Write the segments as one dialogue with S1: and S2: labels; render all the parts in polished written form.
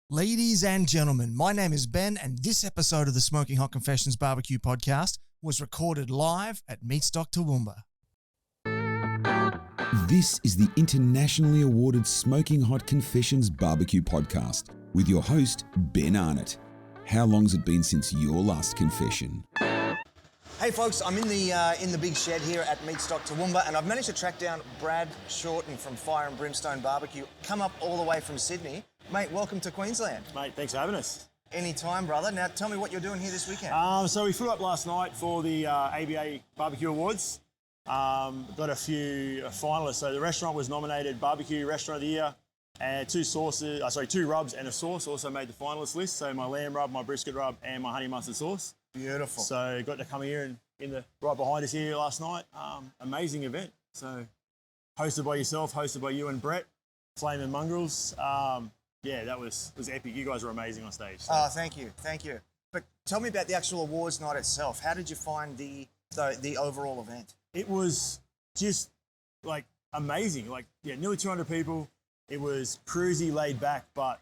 S1: Ladies and gentlemen, my name is Ben, and this episode of the Smoking Hot Confessions Barbecue podcast was recorded live at Meatstock Toowoomba.
S2: This is the internationally awarded Smoking Hot Confessions Barbecue podcast with your host, Ben Arnott. How long's it been since your last confession?
S1: Hey folks, I'm in the big shed here at Meatstock Toowoomba, and I've managed to track down Brad Shorten from Fire and Brimstone Barbecue, come up all the way from Sydney. Mate, welcome to Queensland.
S3: Mate, thanks for having us.
S1: Anytime, brother. Now, tell me what you're doing here this weekend.
S3: So we flew up last night for the ABA Barbecue Awards. Got a few finalists. So the restaurant was nominated Barbecue Restaurant of the Year, and two rubs and a sauce also made the finalist list. So my lamb rub, my brisket rub, and my honey mustard sauce. Beautiful. So got to come here and in the right behind us here last night. Amazing event. So hosted by yourself, hosted by you and Brett, Flaming Mongrels. Yeah, that was epic. You guys were amazing on stage. So.
S1: Oh, thank you. But tell me about the actual awards night itself. How did you find the overall event?
S3: It was just like amazing. Nearly 200 people. It was cruisy, laid back, but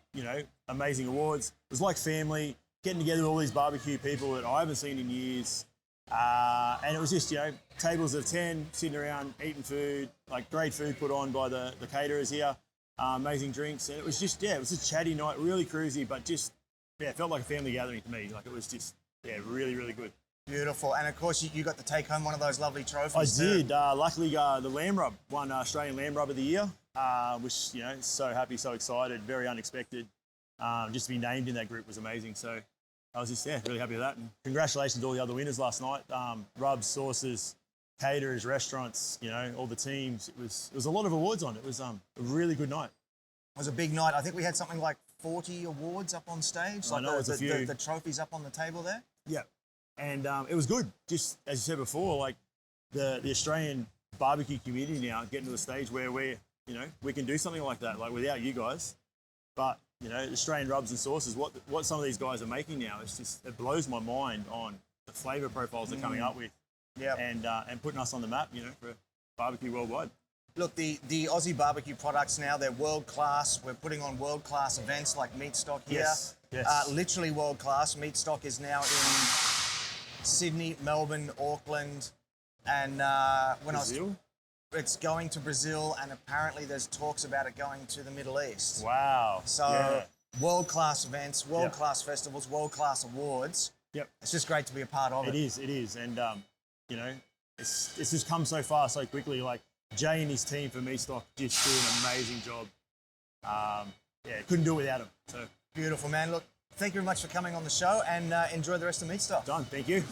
S3: amazing awards. It was like family, getting together with all these barbecue people that I haven't seen in years. And it was just tables of 10 sitting around eating food, like great food put on by the caterers here. Amazing drinks, and it was a chatty night, really cruisy, but it felt like a family gathering to me. Like it was really, really good. Beautiful,
S1: and of course you got to take home one of those lovely trophies.
S3: I did. Luckily, the lamb rub won Australian Lamb Rub of the Year, which so happy, so excited, very unexpected. Just to be named in that group was amazing. So I was just really happy with that. And congratulations to all the other winners last night. Rubs, sauces, caterers, restaurants, all the teams. It was a lot of awards on. It was a really good night.
S1: It was a big night. I think we had something like 40 awards up on stage.
S3: I know, it's a few.
S1: The trophies up on the table there.
S3: Yeah, and it was good. Just as you said before, like the Australian barbecue community now getting to the stage where we can do something like that, like without you guys. But Australian rubs and sauces, what some of these guys are making now, it blows my mind on the flavour profiles they're coming up with. Yeah, and putting us on the map, for barbecue worldwide.
S1: Look, the Aussie barbecue products now, they're world class. We're putting on world class events like Meatstock here.
S3: Yes.
S1: Literally world class. Meatstock is now in Sydney, Melbourne, Auckland, and
S3: Brazil?
S1: It's going to Brazil, and apparently there's talks about it going to the Middle East.
S3: Wow.
S1: So world class events, world class festivals, world class awards.
S3: Yep.
S1: It's just great to be a part of it.
S3: It is, and it's just come so far so quickly. Like Jay and his team for Meatstock just do an amazing job. Couldn't do it without him. So
S1: beautiful, man. Look, thank you very much for coming on the show, and enjoy the rest of Meatstock.
S3: Done. Thank you.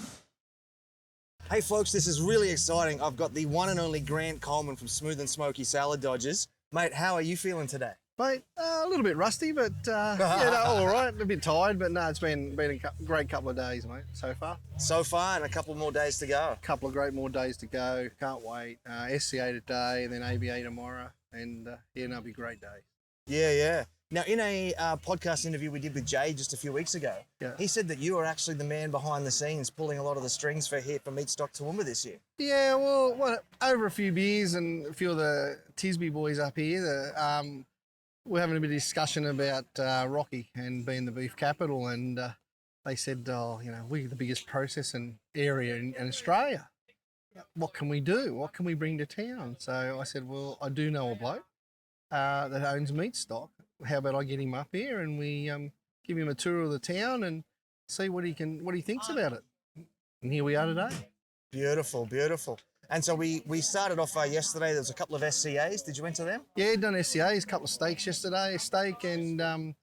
S1: Hey folks, this is really exciting. I've got the one and only Grant Coleman from Smooth and Smoky Salad Dodgers. Mate, how are you feeling today?
S4: Mate, a little bit rusty, but all right. A bit tired, but no, it's been a great couple of days, mate, so far.
S1: So far, and a couple more days to go.
S4: A couple of great more days to go. Can't wait. SCA today, and then ABA tomorrow, and it'll be great days.
S1: Yeah. Now, in a podcast interview we did with Jay just a few weeks ago, he said that you are actually the man behind the scenes pulling a lot of the strings for Meatstock Toowoomba this year.
S4: Yeah, well, over a few beers and a few of the Tisby boys up here, we're having a bit of discussion about Rocky and being the beef capital, and they said, we're the biggest processing area in Australia. What can we do? What can we bring to town? So I said, well, I do know a bloke that owns Meatstock. How about I get him up here and we give him a tour of the town and see what he thinks about it. And here we are today.
S1: Beautiful. And so we started off yesterday. There was a couple of SCAs. Did you enter them?
S4: Yeah, done SCAs, a couple of steaks yesterday, a steak and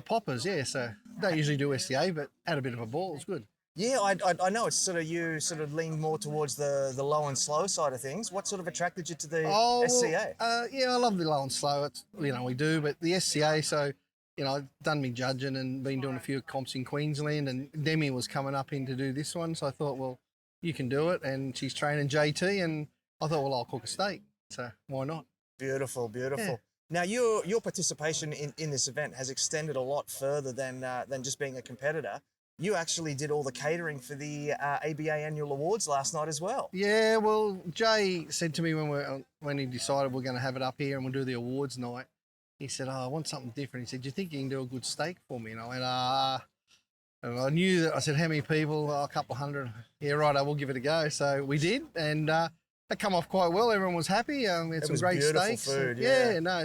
S4: poppers. Yeah, so don't usually do SCA, but had a bit of a ball. It was good.
S1: Yeah, I know it's you lean more towards the low and slow side of things. What sort of attracted you to the SCA?
S4: I love the low and slow. It's we do, but the SCA. So I've done me judging and been doing a few comps in Queensland, and Demi was coming up in to do this one. So I thought, well, you can do it, and she's training JT, and I thought, well, I'll cook a steak. So why not?
S1: Beautiful. Yeah. Now, your participation in this event has extended a lot further than just being a competitor. You actually did all the catering for the ABA annual awards last night as well.
S4: Yeah, well, Jay said to me when he decided we're going to have it up here and we'll do the awards night, he said, "Oh, I want something different." He said, "Do you think you can do a good steak for me?" And I went, And I knew that. I said, "How many people?" "Oh, a couple of hundred." "Yeah, right, I will give it a go." So we did, and that come off quite well. Everyone was happy. We had some great steaks.
S1: Food,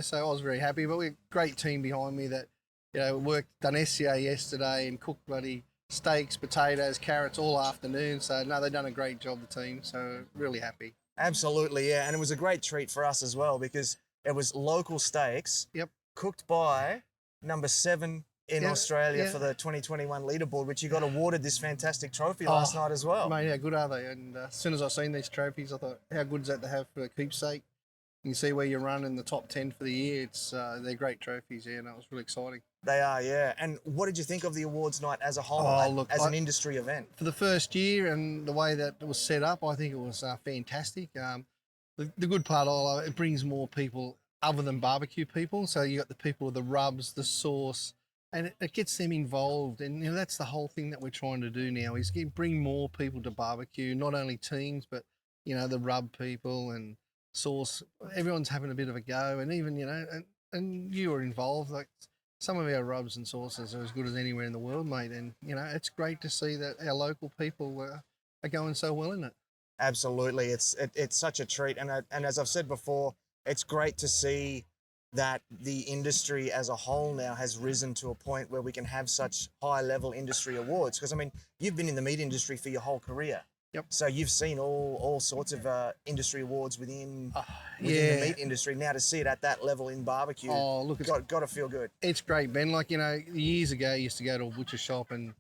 S4: So I was very happy. But we had a great team behind me that, done SCA yesterday and cooked bloody steaks, potatoes, carrots all afternoon. So no, they've done a great job, the team. So really happy.
S1: Absolutely, yeah. And it was a great treat for us as well because it was local steaks.
S4: Yep.
S1: Cooked by number 7 in Australia for the 2021 leaderboard, which you got awarded this fantastic trophy last night as well.
S4: Mate, how good are they? And as soon as I seen these trophies, I thought, how good is that to have for a keepsake? You see where you run in the top 10 for the year. They're great trophies, and it was really exciting.
S1: They are, yeah. And what did you think of the awards night as a whole, an industry event?
S4: For the first year and the way that it was set up, I think it was fantastic. The good part of it brings more people other than barbecue people. So you got the people with the rubs, the sauce, and it gets them involved. And that's the whole thing that we're trying to do now is bring more people to barbecue, not only teams, but the rub people and sauce. Everyone's having a bit of a go, and even and you were involved. Like some of our rubs and sauces are as good as anywhere in the world, mate. And it's great to see that our local people are going so well in it.
S1: Absolutely, it's such a treat, and as I've said before, it's great to see that the industry as a whole now has risen to a point where we can have such high-level industry awards. Because I mean, you've been in the meat industry for your whole career.
S4: Yep.
S1: So you've seen all sorts of industry awards within the meat industry. Now to see it at that level in barbecue, it's got to feel good.
S4: It's great, Ben. Like years ago, I used to go to a butcher shop and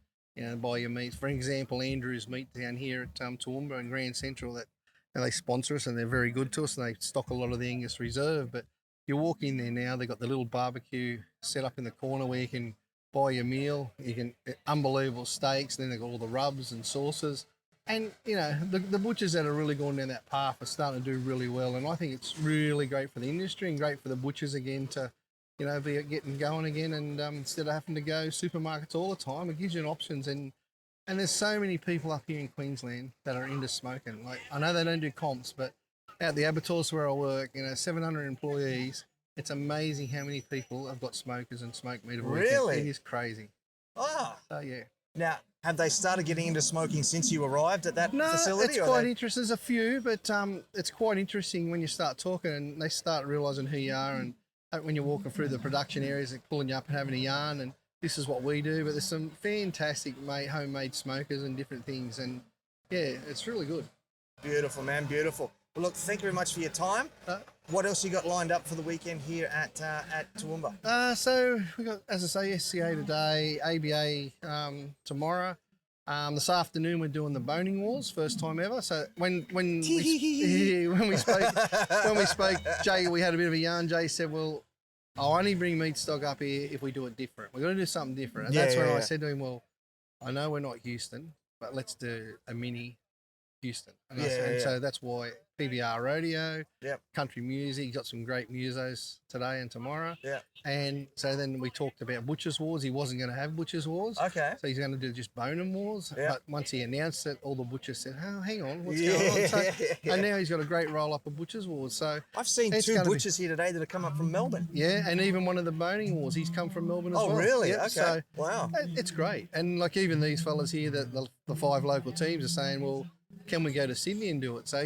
S4: buy your meats. For example, Andrew's Meat down here at Toowoomba and Grand Central, that they sponsor us and they're very good to us, and they stock a lot of the Angus Reserve. But you walk in there now, they've got the little barbecue set up in the corner where you can buy your meal. You can unbelievable steaks. And then they've got all the rubs and sauces. And, the butchers that are really going down that path are starting to do really well. And I think it's really great for the industry and great for the butchers again to, be getting going again. And instead of having to go supermarkets all the time, it gives you options. And there's so many people up here in Queensland that are into smoking. Like, I know they don't do comps, but at the abattoirs where I work, 700 employees, it's amazing how many people have got smokers and smoke meat.
S1: Really?
S4: It is crazy.
S1: Ah.
S4: So, yeah.
S1: Now, have they started getting into smoking since you arrived at that facility?
S4: No, it's quite interesting. There's a few, but it's quite interesting when you start talking and they start realising who you are, and when you're walking through the production areas, they're pulling you up and having a yarn, and this is what we do. But there's some fantastic homemade smokers and different things, and yeah, it's really good.
S1: Beautiful, man, beautiful. Well, look, thank you very much for your time. What else you got lined up for the weekend here at Toowoomba?
S4: So we got, as I say, SCA today, ABA tomorrow. This afternoon we're doing the boning wars, first time ever. So when we spoke, Jay, we had a bit of a yarn. Jay said, "Well, I'll only bring Meatstock up here if we do it different. We're going to do something different." And that's when I said to him, "Well, I know we're not Houston, but let's do a mini Houston." And so that's why PBR rodeo, country music, got some great musos today and tomorrow.
S1: Yeah.
S4: And so then we talked about Butchers Wars. He wasn't going to have Butchers Wars.
S1: Okay.
S4: So he's going to do just Bonin Wars.
S1: Yeah.
S4: But once he announced it, all the butchers said, "Oh, hang on, what's going on?" So, and now he's got a great roll-up of Butchers Wars. So
S1: I've seen 2 butchers here today that have come up from Melbourne.
S4: Yeah, and even one of the Boning Wars, he's come from Melbourne as well.
S1: Oh, really?
S4: Yep.
S1: Okay.
S4: So
S1: wow.
S4: It's great. And like even these fellas here, the 5 local teams are saying, "Well, can we go to Sydney and do it?" So,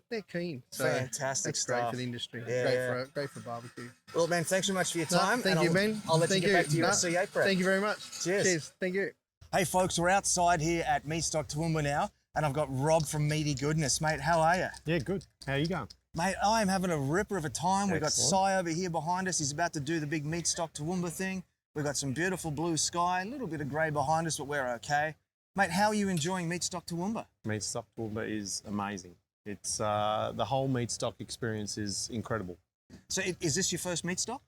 S4: they're keen. So
S1: fantastic
S4: that's
S1: stuff.
S4: Great for the industry.
S1: Yeah,
S4: great for barbecue.
S1: Well, man, thanks so much for your time.
S4: Thank you, Ben.
S1: I'll let you get back to your SCA prep.
S4: Thank you very much.
S1: Cheers.
S4: Thank you.
S1: Hey, folks, we're outside here at Meatstock Toowoomba now, and I've got Rob from Meaty Goodness. Mate, how are you?
S5: Yeah, good. How are you going?
S1: Mate, I am having a ripper of a time. We've got
S5: Excellent.
S1: Sai over here behind us. He's about to do the big Meatstock Toowoomba thing. We've got some beautiful blue sky, a little bit of grey behind us, but we're okay. Mate, how are you enjoying Meatstock Toowoomba?
S5: Meatstock Toowoomba is amazing. It's the whole Meatstock experience is incredible.
S1: So is this your first Meatstock?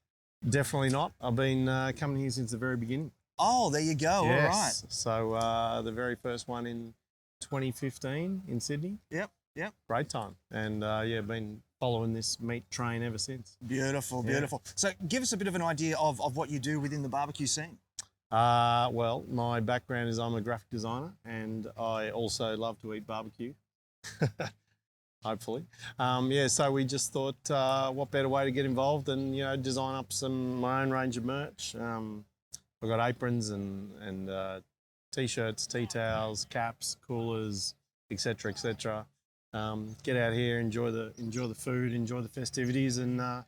S5: Definitely not. I've been coming here since the very beginning.
S1: Oh, there you go.
S5: Yes.
S1: All right.
S5: So the very first one in 2015 in Sydney.
S1: Yep.
S5: Great time. And been following this meat train ever since.
S1: Beautiful, beautiful. So give us a bit of an idea of what you do within the barbecue scene.
S5: Well, my background is I'm a graphic designer and I also love to eat barbecue. hopefully. Yeah, so we just thought, what better way to get involved than, you know, design up my own range of merch. We've got aprons and t-shirts, tea towels, caps, coolers, etc., etc. Get out here, enjoy the food, enjoy the festivities, and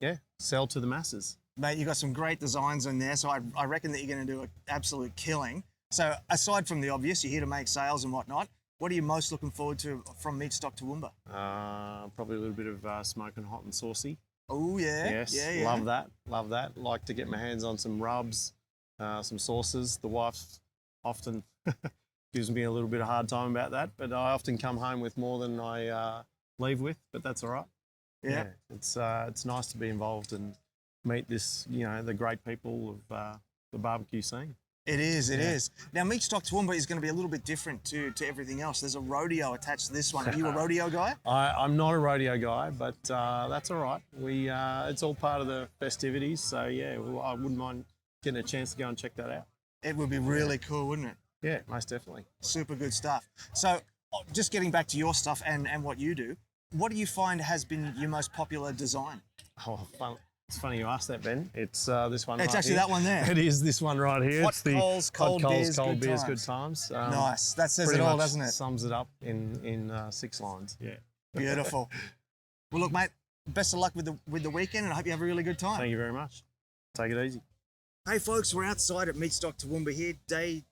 S5: yeah, sell to the masses.
S1: Mate, you've got some great designs in there, so I reckon that you're going to do an absolute killing. So aside from the obvious, you're here to make sales and whatnot, what are you most looking forward to from Meatstock Toowoomba?
S5: Probably a little bit of smoking hot and saucy.
S1: Oh, yeah.
S5: Yes,
S1: Yeah.
S5: love that. Like to get my hands on some rubs, some sauces. The wife often gives me a little bit of hard time about that, but I often come home with more than I leave with, but that's all right.
S1: Yeah.
S5: It's nice to be involved and meet the great people of the barbecue scene.
S1: It is. Now, Meatstock Toowoomba is going to be a little bit different to everything else. There's a rodeo attached to this one. Are you a rodeo guy?
S5: I'm not a rodeo guy, but that's all right. It's all part of the festivities, so yeah, I wouldn't mind getting a chance to go and check that out.
S1: It would be really cool, wouldn't it?
S5: Yeah, most definitely.
S1: Super good stuff. So, just getting back to your stuff and what you do, what do you find has been your most popular design?
S5: Oh, fun. It's funny you asked that, Ben. It's this one.
S1: It's
S5: right
S1: actually
S5: here.
S1: that one there.
S5: It is this one right here.
S1: Hot
S5: It's the
S1: coals, cold beers,
S5: cold
S1: good
S5: beers,
S1: times.
S5: good times.
S1: Nice. That says it
S5: pretty
S1: all,
S5: much
S1: doesn't it?
S5: Sums it up in 6 lines. Yeah.
S1: Beautiful. Well, look, mate, best of luck with the weekend, and I hope you have a really good time.
S5: Thank you very much. Take it easy.
S1: Hey, folks, we're outside at Meatstock Toowoomba here, day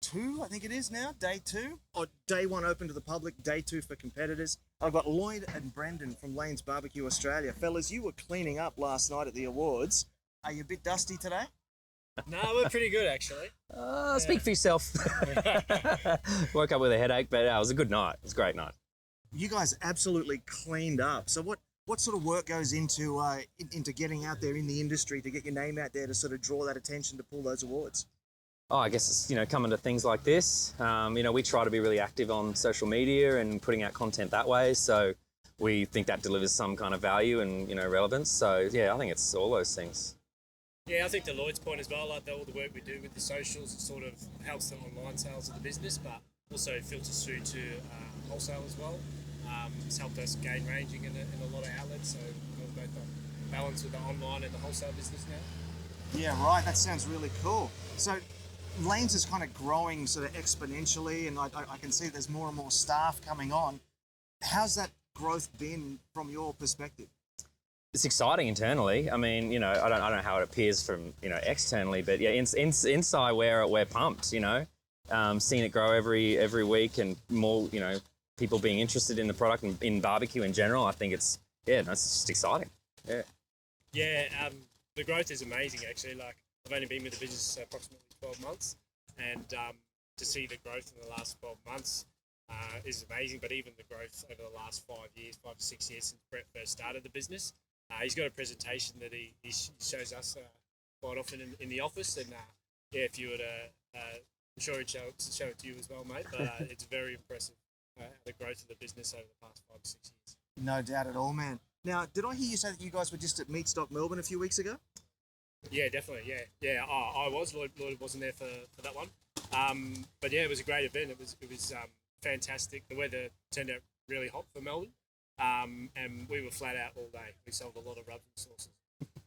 S1: 2, I think it is now, day 2. Or day 1 open to the public, day 2 for competitors. I've got Lloyd and Brendan from Lane's Barbecue Australia. Fellas, you were cleaning up last night at the awards. Are you a bit dusty today?
S6: No, we're pretty good actually.
S7: Speak for yourself. Woke up with a headache, but it was a good night. It was a great night.
S1: You guys absolutely cleaned up. So what sort of work goes into getting out there in the industry to get your name out there to sort of draw that attention to pull those awards?
S7: Oh, I guess it's, coming to things like this. We try to be really active on social media and putting out content that way. So we think that delivers some kind of value and, relevance. So yeah, I think it's all those things.
S6: Yeah, I think to Lloyd's point as well, like all the work we do with the socials, it sort of helps the online sales of the business, but also filters through to wholesale as well. It's helped us gain ranging in a lot of outlets, so we've both got balance with the online and the wholesale business now.
S1: Yeah, right. That sounds really cool. So Lane's is kind of growing sort of exponentially, and I can see there's more and more staff coming on. How's that growth been from your perspective?
S7: It's exciting internally. I mean, I don't know how it appears from, externally, but yeah, inside we're pumped, seeing it grow every week and more, people being interested in the product and in barbecue in general. I think it's just exciting. Yeah.
S6: Yeah, the growth is amazing actually. Like I've only been with the business approximately 12 months, and to see the growth in the last 12 months is amazing. But even the growth over the last 5 to 6 years since Brett first started the business, he's got a presentation that he shows us quite often in the office. And yeah, if you were to, I'm sure he'd show it to you as well, mate. But it's very impressive the growth of the business over the past 5 to 6 years.
S1: No doubt at all, man. Now, did I hear you say that you guys were just at Meatstock Melbourne a few weeks ago?
S6: Yeah, definitely. Yeah. I was. Lloyd wasn't there for that one. But yeah, it was a great event. It was fantastic. The weather turned out really hot for Melbourne, and we were flat out all day. We sold a lot of rubs and sauces.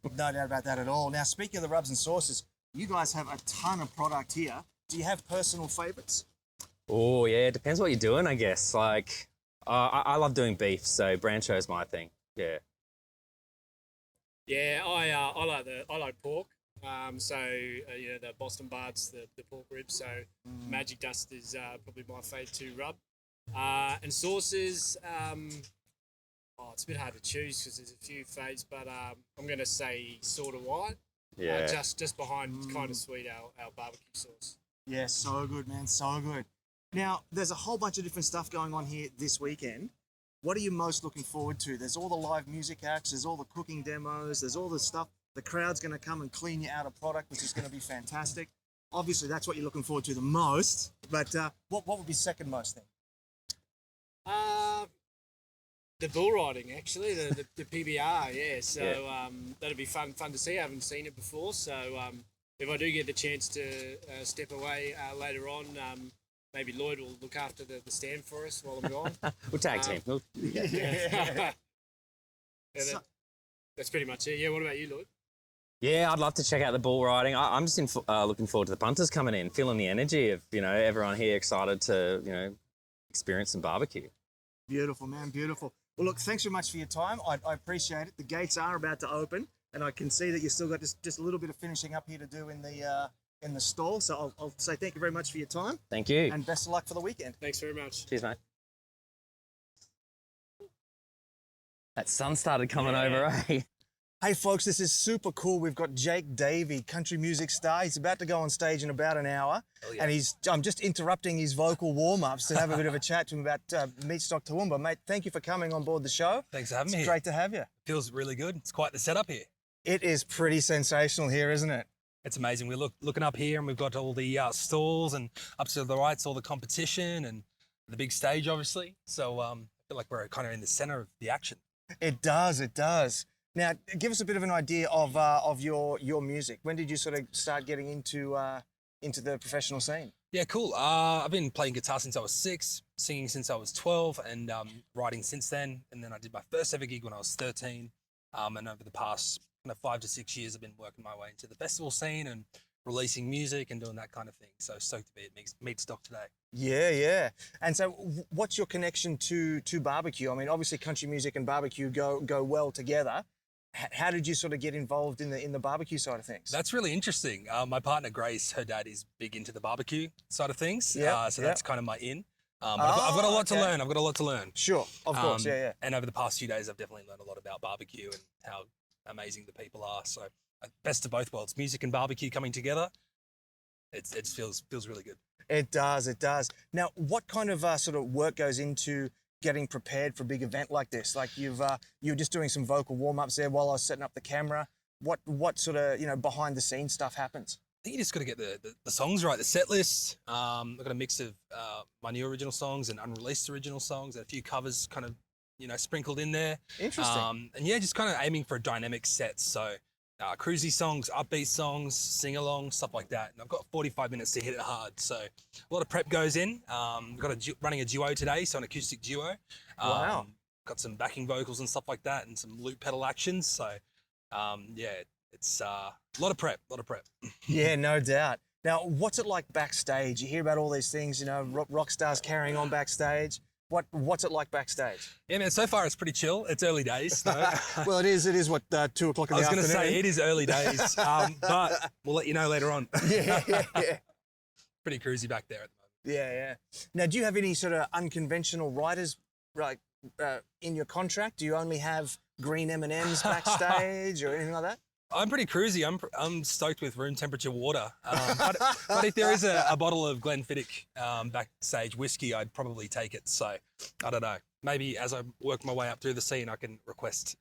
S1: No doubt about that at all. Now, speaking of the rubs and sauces, you guys have a ton of product here. Do you have personal favourites?
S7: Oh yeah, it depends what you're doing, I guess. Like, I love doing beef, so Brancho's my thing. Yeah.
S6: Yeah, I like pork. The Boston Bards, the pork ribs. So Magic Dust is probably my favourite to rub. And sauces, it's a bit hard to choose because there's a few faves, but I'm going to say Sort of White.
S7: Yeah.
S6: Just behind Kind of Sweet, our barbecue sauce.
S1: Yeah, so good, man, so good. Now, there's a whole bunch of different stuff going on here this weekend. What are you most looking forward to? There's all the live music acts, there's all the cooking demos, there's all the stuff. The crowd's going to come and clean you out of product, which is going to be fantastic. Obviously, that's what you're looking forward to the most, but what would be second most then?
S6: The bull riding, actually, the PBR, yeah. So that'll be fun to see. I haven't seen it before, so if I do get the chance to step away later on, maybe Lloyd will look after the stand for us while I'm gone.
S7: We'll tag team.
S6: Yeah, that's pretty much it. Yeah, what about you, Lloyd?
S7: Yeah, I'd love to check out the bull riding. I'm just looking forward to the punters coming in, feeling the energy of, everyone here excited to, experience some barbecue.
S1: Beautiful, man, beautiful. Well, look, thanks so much for your time. I appreciate it. The gates are about to open, and I can see that you still got just a little bit of finishing up here to do in the stall. So I'll say thank you very much for your time.
S7: Thank you.
S1: And best of luck for the weekend.
S6: Thanks very much.
S7: Cheers, mate. That sun started coming over, eh?
S1: Hey folks, this is super cool. We've got Jake Davey, country music star. He's about to go on stage in about an hour. And I'm just interrupting his vocal warm-ups to have a bit of a chat to him about Meatstock Toowoomba. Mate, thank you for coming on board the show.
S8: Thanks for having me
S1: It's
S8: here.
S1: great to have you.
S8: Feels really good. It's quite the setup here.
S1: It is pretty sensational here, isn't it?
S8: It's amazing. We're looking up here and we've got all the stalls, and up to the right's all the competition and the big stage, obviously. So I feel like we're kind of in the center of the action.
S1: It does, it does. Now, give us a bit of an idea of your music. When did you sort of start getting into the professional scene?
S8: Yeah, cool. I've been playing guitar since I was 6, singing since I was 12, and writing since then. And then I did my first ever gig when I was 13. And over the past 5 to 6 years, I've been working my way into the festival scene and releasing music and doing that kind of thing. So stoked to be at Meatstock today.
S1: Yeah. And so what's your connection to barbecue? I mean, obviously country music and barbecue go well together. How did you sort of get involved in the barbecue side of things?
S8: That's really interesting. My partner Grace, her dad is big into the barbecue side of things.
S1: Yeah,
S8: so that's kind of my in. But I've got a lot to learn. I've got a lot to learn.
S1: Sure, of course, yeah.
S8: And over the past few days, I've definitely learned a lot about barbecue and how amazing the people are. So best of both worlds, music and barbecue coming together. It feels really good.
S1: It does. Now, what kind of sort of work goes into getting prepared for a big event like this? Like you were just doing some vocal warm-ups there while I was setting up the camera. What sort of, behind the scenes stuff happens?
S8: I think you just got to get the songs right, the set list. I've got a mix of my new original songs and unreleased original songs and a few covers kind of, sprinkled in there.
S1: Interesting.
S8: And yeah, just kind of aiming for a dynamic set. So cruisy songs, upbeat songs, sing-along, stuff like that. And I've got 45 minutes to hit it hard. So a lot of prep goes in. Running a duo today, so an acoustic duo.
S1: Wow.
S8: Got some backing vocals and stuff like that and some loop pedal actions. So yeah, it's a lot of prep.
S1: Yeah, no doubt. Now, what's it like backstage? You hear about all these things, rock stars carrying on backstage. What's it like backstage?
S8: Yeah, man, so far it's pretty chill. It's early days. So.
S1: Well, it is what, 2 o'clock in the afternoon?
S8: I was going to say, it is early days, but we'll let you know later on.
S1: Yeah.
S8: Pretty cruisy back there at the moment.
S1: Yeah. Now, do you have any sort of unconventional riders in your contract? Do you only have green M&Ms backstage or anything like that?
S8: I'm pretty cruisy. I'm stoked with room temperature water. But if there is a bottle of Glenfiddich backstage whiskey, I'd probably take it. So I don't know. Maybe as I work my way up through the scene, I can request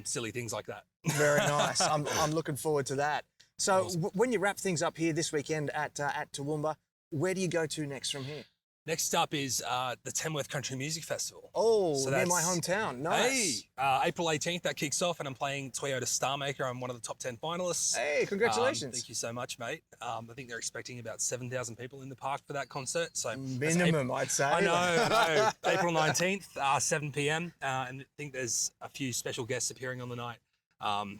S8: silly things like that.
S1: Very nice. I'm looking forward to that. So
S8: Awesome.
S1: When you wrap things up here this weekend at Toowoomba, where do you go to next from here?
S8: Next up is the Tamworth Country Music Festival.
S1: Oh,
S8: So
S1: near my
S8: that's-
S1: hometown. Nice.
S8: Hey, April 18th, that kicks off, and I'm playing Toyota Starmaker. I'm one of the top 10 finalists.
S1: Hey, congratulations.
S8: Thank you so much, mate. I think they're expecting about 7,000 people in the park for that concert. So that's
S1: Minimum, I'd say.
S8: I know. April 19th, 7 p.m. And I think there's a few special guests appearing on the night.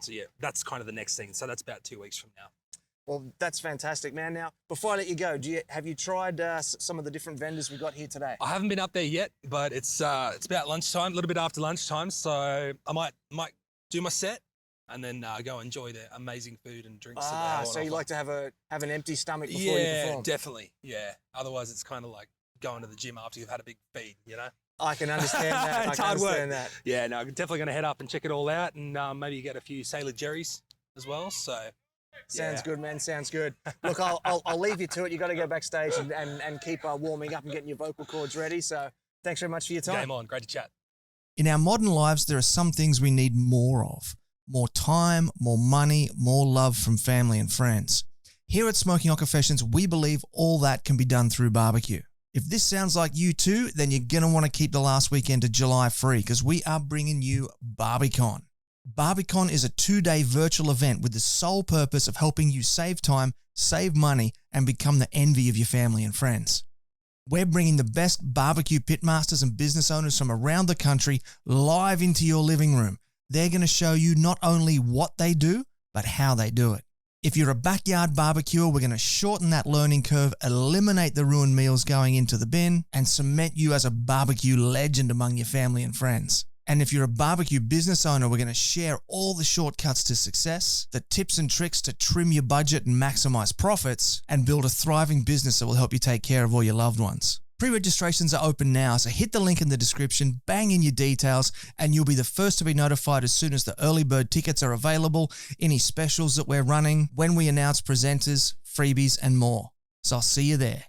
S8: So yeah, that's kind of the next thing. So that's about 2 weeks from now.
S1: Well, that's fantastic, man. Now, before I let you go, have you tried some of the different vendors we've got here today?
S8: I haven't been up there yet, but it's about lunchtime, a little bit after lunchtime. So I might do my set and then go enjoy the amazing food and drinks. that they have on
S1: So you
S8: offer.
S1: like to have an empty stomach before you perform?
S8: Definitely. Yeah. Otherwise, it's kind of like going to the gym after you've had a big feed,
S1: I can understand that.
S8: It's
S1: I can
S8: hard work.
S1: understand that.
S8: Yeah, no, I'm definitely going to head up and check it all out and maybe get a few Sailor Jerry's as well. So
S1: Sounds
S8: yeah.
S1: good, man. Sounds good. Look, I'll leave you to it. You got to go backstage and keep warming up and getting your vocal cords ready. So thanks very much for your time.
S8: Game on. Great to chat.
S9: In our modern lives, there are some things we need more of. More time, more money, more love from family and friends. Here at Smoking Hot Confessions, we believe all that can be done through barbecue. If this sounds like you too, then you're going to want to keep the last weekend of July free because we are bringing you Barbicon. Barbicon is a 2-day virtual event with the sole purpose of helping you save time, save money, and become the envy of your family and friends. We're bringing the best barbecue pitmasters and business owners from around the country live into your living room. They're going to show you not only what they do, but how they do it. If you're a backyard barbecuer, we're going to shorten that learning curve, eliminate the ruined meals going into the bin, and cement you as a barbecue legend among your family and friends. And if you're a barbecue business owner, we're going to share all the shortcuts to success, the tips and tricks to trim your budget and maximize profits, and build a thriving business that will help you take care of all your loved ones. Pre-registrations are open now, so hit the link in the description, bang in your details, and you'll be the first to be notified as soon as the early bird tickets are available, any specials that we're running, when we announce presenters, freebies, and more. So I'll see you there.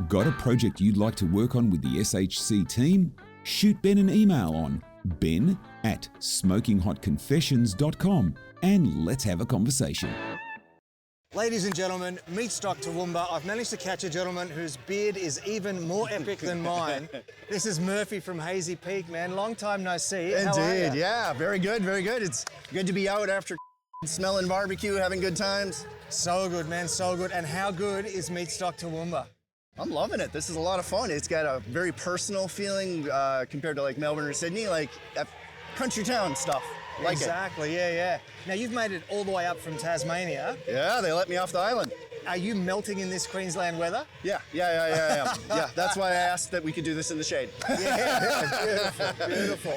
S2: Got a project you'd like to work on with the SHC team? Shoot Ben an email on ben@smokinghotconfessions.com and let's have a conversation.
S1: Ladies and gentlemen, Meatstock Toowoomba. I've managed to catch a gentleman whose beard is even more epic than mine. This is Murphy from Hazy Peak, man. Long time no see. How are
S10: Indeed,
S1: ya?
S10: yeah, very good, very good. It's good to be out after smelling barbecue, having good times.
S1: So good, man, so good. And how good is Meatstock Toowoomba?
S10: I'm loving it. This is a lot of fun. It's got a very personal feeling compared to like Melbourne or Sydney, like country town stuff. Like
S1: exactly, yeah. Now, you've made it all the way up from Tasmania.
S10: Yeah, they let me off the island.
S1: Are you melting in this Queensland weather?
S10: Yeah. Yeah, that's why I asked that we could do this in the shade.
S1: Yeah, beautiful.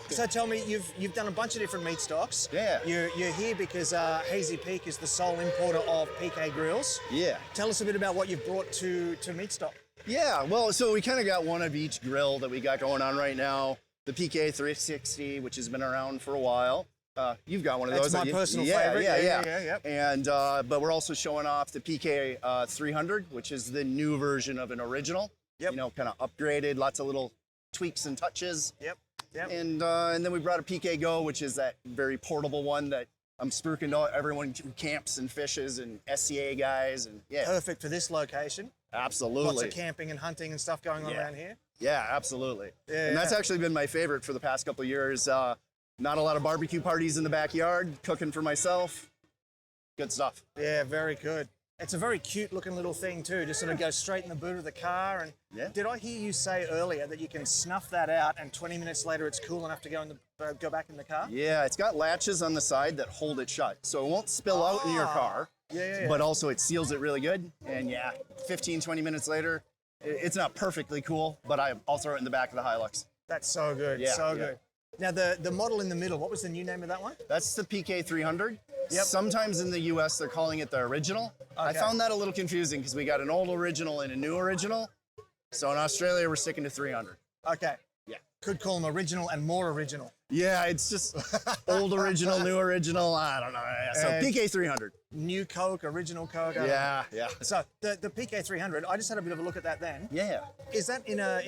S1: So tell me, you've done a bunch of different meat stocks.
S10: Yeah.
S1: You're here because Hazy Peak is the sole importer of PK grills.
S10: Yeah.
S1: Tell us a bit about what you've brought to Meatstock.
S10: Yeah, well, so we kind of got one of each grill that we got going on right now. The PK 360, which has been around for a while. You've got one of those.
S1: That's my personal favorite.
S10: Yeah. And but we're also showing off the PK 300, which is the new version of an original.
S1: Yep.
S10: You know, kind of upgraded, lots of little tweaks and touches.
S1: Yep.
S10: And then we brought a PK Go, which is that very portable one that I'm spruiking to everyone who camps and fishes and SCA guys and yeah.
S1: Perfect for this location.
S10: Absolutely.
S1: Lots of camping and hunting and stuff going on around here.
S10: Yeah, absolutely.
S1: Yeah,
S10: and that's actually been my favorite for the past couple of years. Not a lot of barbecue parties in the backyard, cooking for myself. Good stuff.
S1: Yeah, very good. It's a very cute looking little thing too, just sort of goes straight in the boot of the car. And did I hear you say earlier that you can snuff that out and 20 minutes later it's cool enough to go back in the car?
S10: Yeah, it's got latches on the side that hold it shut. So it won't spill out in your car.
S1: Yeah.
S10: But also it seals it really good. And 15, 20 minutes later, it's not perfectly cool, but I'll throw it in the back of the Hilux.
S1: That's so good, good. Now the model in the middle, what was the new name of that one?
S10: That's the PK 300.
S1: Yep.
S10: Sometimes in the US they're calling it the original.
S1: Okay.
S10: I found that a little confusing because we got an old original and a new original. So in Australia we're sticking to 300.
S1: Okay.
S10: Yeah.
S1: Could call them original and more original.
S10: Yeah, it's just old original, new original. I don't know. So PK 300.
S1: New Coke, original Coke.
S10: Yeah.
S1: So the PK 300, I just had a bit of a look at that then.
S10: Yeah.
S1: Is that in a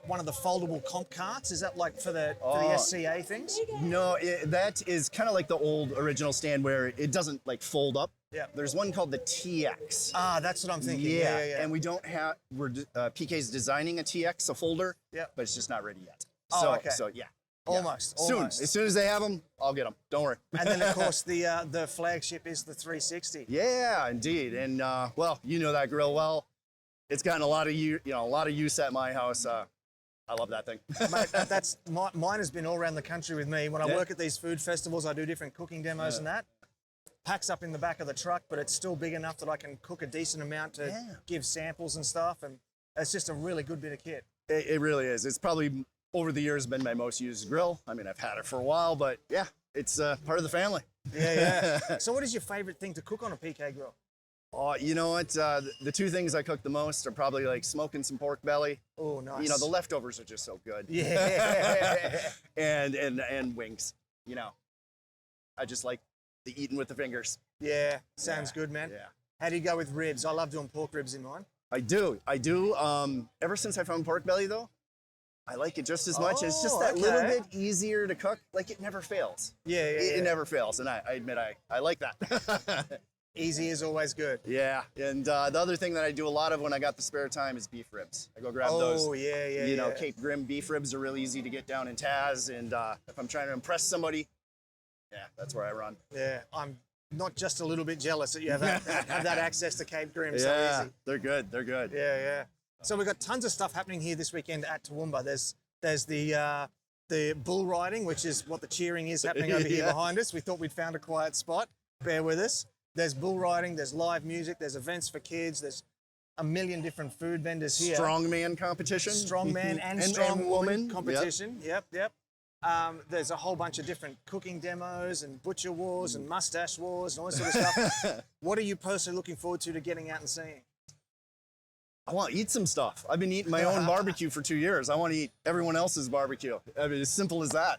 S1: one of the foldable comp carts? Is that like for the SCA things?
S10: No, that is kind of like the old original stand where it doesn't like fold up.
S1: Yeah.
S10: There's one called the TX.
S1: That's what I'm thinking. Yeah.
S10: And we don't have. PK's designing a TX, a folder.
S1: Yeah.
S10: But it's just not ready yet.
S1: Okay.
S10: So yeah.
S1: Almost.
S10: Soon. As soon as they have them, I'll get them. Don't worry.
S1: And then, of course, the flagship is the 360.
S10: Yeah, indeed. And well, you know that grill well. It's gotten a lot of use at my house. I love that thing.
S1: Mate, mine has been all around the country with me. When I work at these food festivals, I do different cooking demos and that. Packs up in the back of the truck, but it's still big enough that I can cook a decent amount to give samples and stuff. And it's just a really good bit of kit.
S10: It really is. It's probably over the years been my most used grill. I mean, I've had it for a while, but yeah, it's part of the family.
S1: Yeah. So what is your favorite thing to cook on a PK grill?
S10: Oh, you know what? The two things I cook the most are probably like smoking some pork belly.
S1: Oh, nice.
S10: You know, the leftovers are just so good.
S1: Yeah.
S10: and wings. You know, I just like the eating with the fingers.
S1: Yeah, sounds good, man.
S10: Yeah.
S1: How do you go with ribs? I love doing pork ribs in mine.
S10: I do. Ever since I found pork belly, though, I like it just as much. It's just that little bit easier to cook. Like, it never fails.
S1: Yeah.
S10: It never fails, and I admit I like that.
S1: Easy is always good.
S10: Yeah, and the other thing that I do a lot of when I got the spare time is beef ribs. I go grab those.
S1: Oh, yeah.
S10: You know, Cape Grim beef ribs are really easy to get down in Taz, and if I'm trying to impress somebody, yeah, that's where I run.
S1: Yeah, I'm not just a little bit jealous that you have that access to Cape Grim so
S10: Yeah,
S1: easy.
S10: they're good. They're good.
S1: Yeah, yeah. So we've got tons of stuff happening here this weekend at Toowoomba. There's the bull riding, which is what the cheering is happening over here behind us. We thought we'd found a quiet spot. Bear with us. There's bull riding, there's live music, there's events for kids, there's a million different food vendors here.
S10: Strongman competition.
S1: Strongman and strongwoman competition. Yep. There's a whole bunch of different cooking demos and butcher wars and mustache wars and all this sort of stuff. What are you personally looking forward to getting out and seeing?
S10: I want to eat some stuff. I've been eating my own barbecue for 2 years. I want to eat everyone else's barbecue. I mean, as simple as that.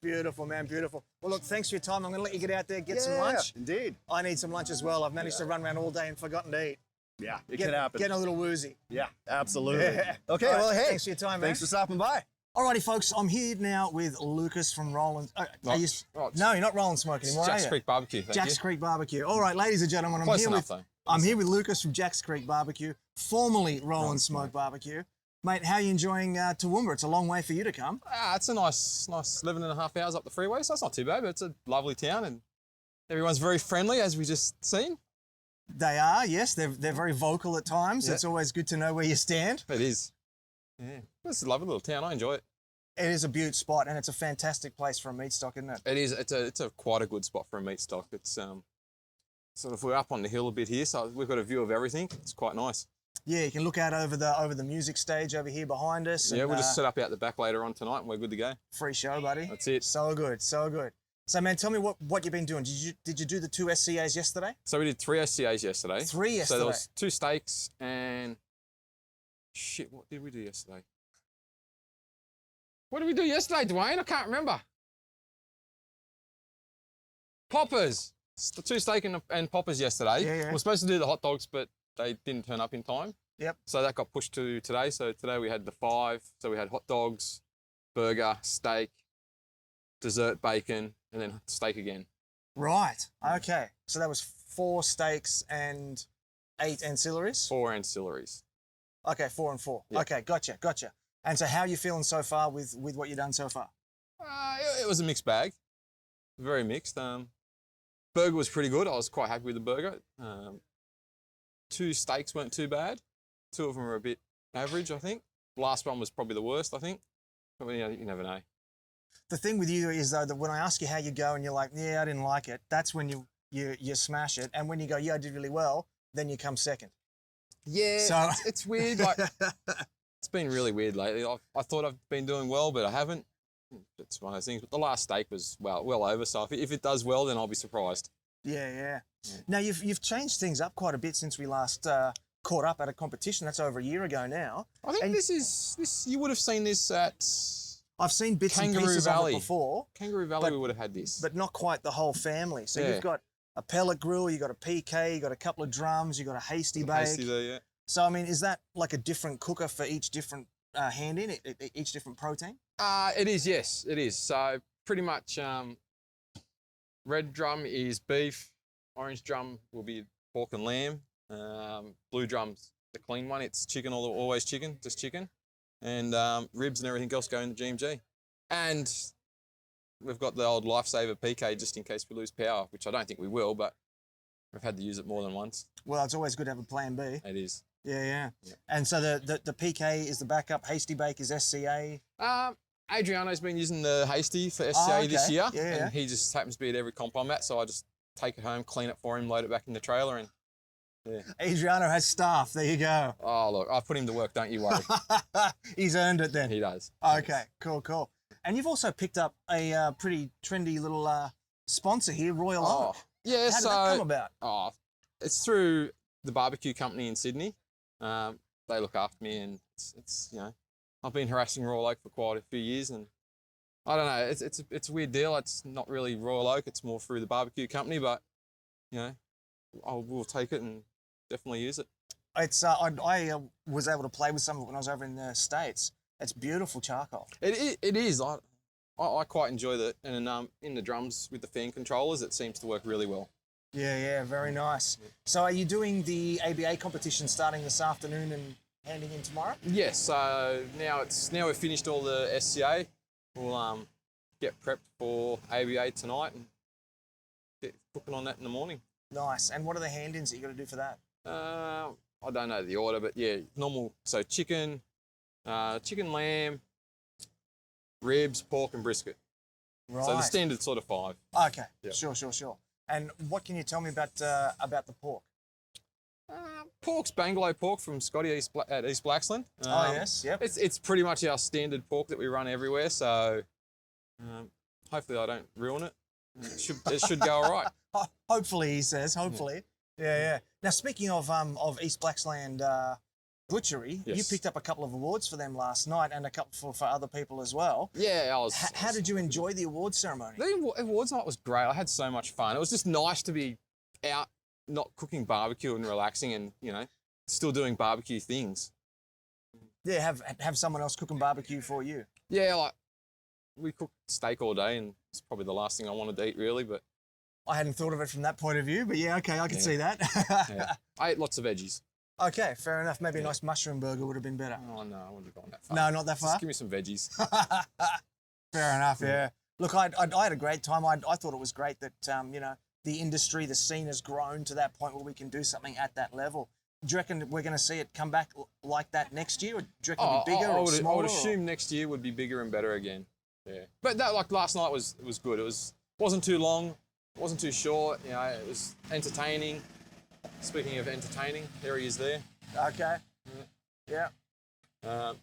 S1: Beautiful, man, beautiful. Well, look, thanks for your time. I'm going to let you get out there, get some lunch.
S10: Indeed.
S1: I need some lunch as well. I've managed to run around all day and forgotten to eat.
S10: Yeah, it can happen.
S1: Getting a little woozy.
S10: Yeah, absolutely.
S1: Yeah.
S10: Okay,
S1: All right,
S10: well, hey.
S1: thanks for your time, man.
S10: Thanks for stopping by.
S1: Alrighty, folks, I'm here now with Lucas from Roland. No, you're not Roland Smoke anymore,
S11: Jack's
S1: are you?
S11: Creek Barbecue, thank
S1: Jack's
S11: you.
S1: Creek Barbecue. All right, ladies and gentlemen,
S11: Close enough, though.
S1: I'm here with Lucas from Jack's Creek Barbecue, formerly Roland Smoke Barbecue. Mate, how are you enjoying Toowoomba? It's a long way for you to come.
S11: It's a nice 11.5 hours up the freeway, so it's not too bad, but it's a lovely town and everyone's very friendly, as we just seen.
S1: They are, yes. They're very vocal at times.
S11: Yeah.
S1: It's always good to know where you stand.
S11: It is. Yeah. It's a lovely little town. I enjoy it.
S1: It is a beaut spot, and it's a fantastic place for a meat stock, isn't it?
S11: It is. It's a quite a good spot for a meat stock. It's sort of, we're up on the hill a bit here, so we've got a view of everything. It's quite nice.
S1: Yeah, you can look out over the music stage over here behind us.
S11: Yeah,
S1: and,
S11: we'll just set up out the back later on tonight, and we're good to go.
S1: Free show, buddy.
S11: That's it.
S1: So good, so good. So, man, tell me what you've been doing. Did you do the 2 SCAs yesterday?
S11: So we did 3 SCAs yesterday.
S1: 3 yesterday.
S11: So there was 2 steaks and shit. What did we do yesterday? What did we do yesterday, Dwayne? I can't remember. Poppers. The 2 steak and poppers yesterday.
S1: Yeah.
S11: We were supposed to do the hot dogs, but they didn't turn up in time.
S1: Yep.
S11: So that got pushed to today. So today we had the 5. So we had hot dogs, burger, steak, dessert, bacon, and then steak again.
S1: Right. Okay. So that was 4 steaks and 8 ancillaries?
S11: 4 ancillaries.
S1: Okay, 4 and 4.
S11: Yep.
S1: Okay, gotcha. And so how are you feeling so far with what you've done so far?
S11: It was a mixed bag. Very mixed. Burger was pretty good. I was quite happy with the burger. 2 steaks weren't too bad. 2 of them were a bit average, I think. The last one was probably the worst, I think. But you never know.
S1: The thing with you is, though, that when I ask you how you go and you're like, yeah, I didn't like it, that's when you smash it. And when you go, yeah, I did really well, then you come second.
S11: Yeah,
S1: so
S11: it's weird. Like, it's been really weird lately. I thought I've been doing well, but I haven't. It's one of those things. But the last steak was well over. So if it does well, then I'll be surprised.
S1: Yeah. Now you've changed things up quite a bit since we last caught up at a competition. That's over a year ago now.
S11: I think this. You would have seen this at.
S1: I've seen bits
S11: Kangaroo
S1: and pieces
S11: Valley.
S1: of it before.
S11: Kangaroo Valley, we would have had this.
S1: But not quite the whole family. So
S11: Yeah.
S1: you've got a pellet grill, you've got a PK, you've got a couple of drums, you've got a hasty bake.
S11: Hasty there, yeah.
S1: So, I mean, is that like a different cooker for each different hand in, each different protein?
S11: It is, yes, it is. So pretty much red drum is beef, orange drum will be pork and lamb, blue drum's the clean one. It's chicken, always chicken, just chicken. And ribs and everything else go in the GMG. And we've got the old Lifesaver PK just in case we lose power, which I don't think we will, but we've had to use it more than once.
S1: Well, it's always good to have a plan B.
S11: It is.
S1: Yeah. And so the PK is the backup, hasty bake is SCA.
S11: Adriano's been using the hasty for SCA this year,
S1: Yeah.
S11: and he just happens to be at every comp I'm at, so I just take it home, clean it for him, load it back in the trailer, and yeah.
S1: Adriano has staff. There you go.
S11: Oh, look, I put him to work, don't you worry.
S1: He's earned it then.
S11: He does.
S1: Okay, cool. And you've also picked up a pretty trendy little sponsor here, Royal Oak.
S11: Yeah,
S1: How did that come about?
S11: It's through the barbecue company in Sydney. They look after me, and it's I've been harassing Royal Oak for quite a few years, and I don't know, it's a weird deal. It's not really Royal Oak, it's more through the barbecue company, but we'll take it and definitely use it.
S1: It's I was able to play with some of it when I was over in the States. It's beautiful charcoal.
S11: It is. I quite enjoy that, and in the drums with the fan controllers, it seems to work really well.
S1: Yeah, very nice. So are you doing the ABA competition starting this afternoon and handing in tomorrow?
S11: Yes. So now we've finished all the SCA. We'll get prepped for ABA tonight and cooking on that in the morning.
S1: Nice. And what are the hand-ins that you got to do for that?
S11: I don't know the order, but yeah, normal. So chicken, lamb, ribs, pork, and brisket.
S1: Right.
S11: So the standard sort of 5.
S1: Okay.
S11: Yep.
S1: Sure. And what can you tell me about the pork?
S11: Pork's Bangalow pork from Scotty at East Blaxland.
S1: Yes, yep.
S11: It's pretty much our standard pork that we run everywhere. So hopefully I don't ruin it. It should go all right.
S1: Hopefully, he says. Hopefully. Yeah. Now, speaking of East Blaxland Butchery,
S11: Yes.
S1: you picked up a couple of awards for them last night and a couple for other people as well.
S11: Yeah, I was.
S1: How did you enjoy the awards ceremony?
S11: The awards night was great. I had so much fun. It was just nice to be out, not cooking barbecue and relaxing, and still doing barbecue things.
S1: Yeah, have someone else cooking barbecue for you.
S11: Yeah, like we cooked steak all day, and it's probably the last thing I wanted to eat, really. But
S1: I hadn't thought of it from that point of view, but yeah, okay, I can see that.
S11: yeah, I ate lots of veggies.
S1: Okay, fair enough. Maybe a nice mushroom burger would have been better.
S11: Oh no, I wouldn't have gone that far.
S1: No, not that far.
S11: Just give me some veggies.
S1: Fair enough. Yeah. Look, I had a great time. I thought it was great that the industry, the scene has grown to that point where we can do something at that level. Do you reckon we're going to see it come back like that next year? Or do you reckon it'll be bigger or smaller?
S11: I would assume next year would be bigger and better again. Yeah, but that like last night was good. It wasn't too long, it wasn't too short. It was entertaining. Speaking of entertaining, there he is there.
S1: Okay. Yeah.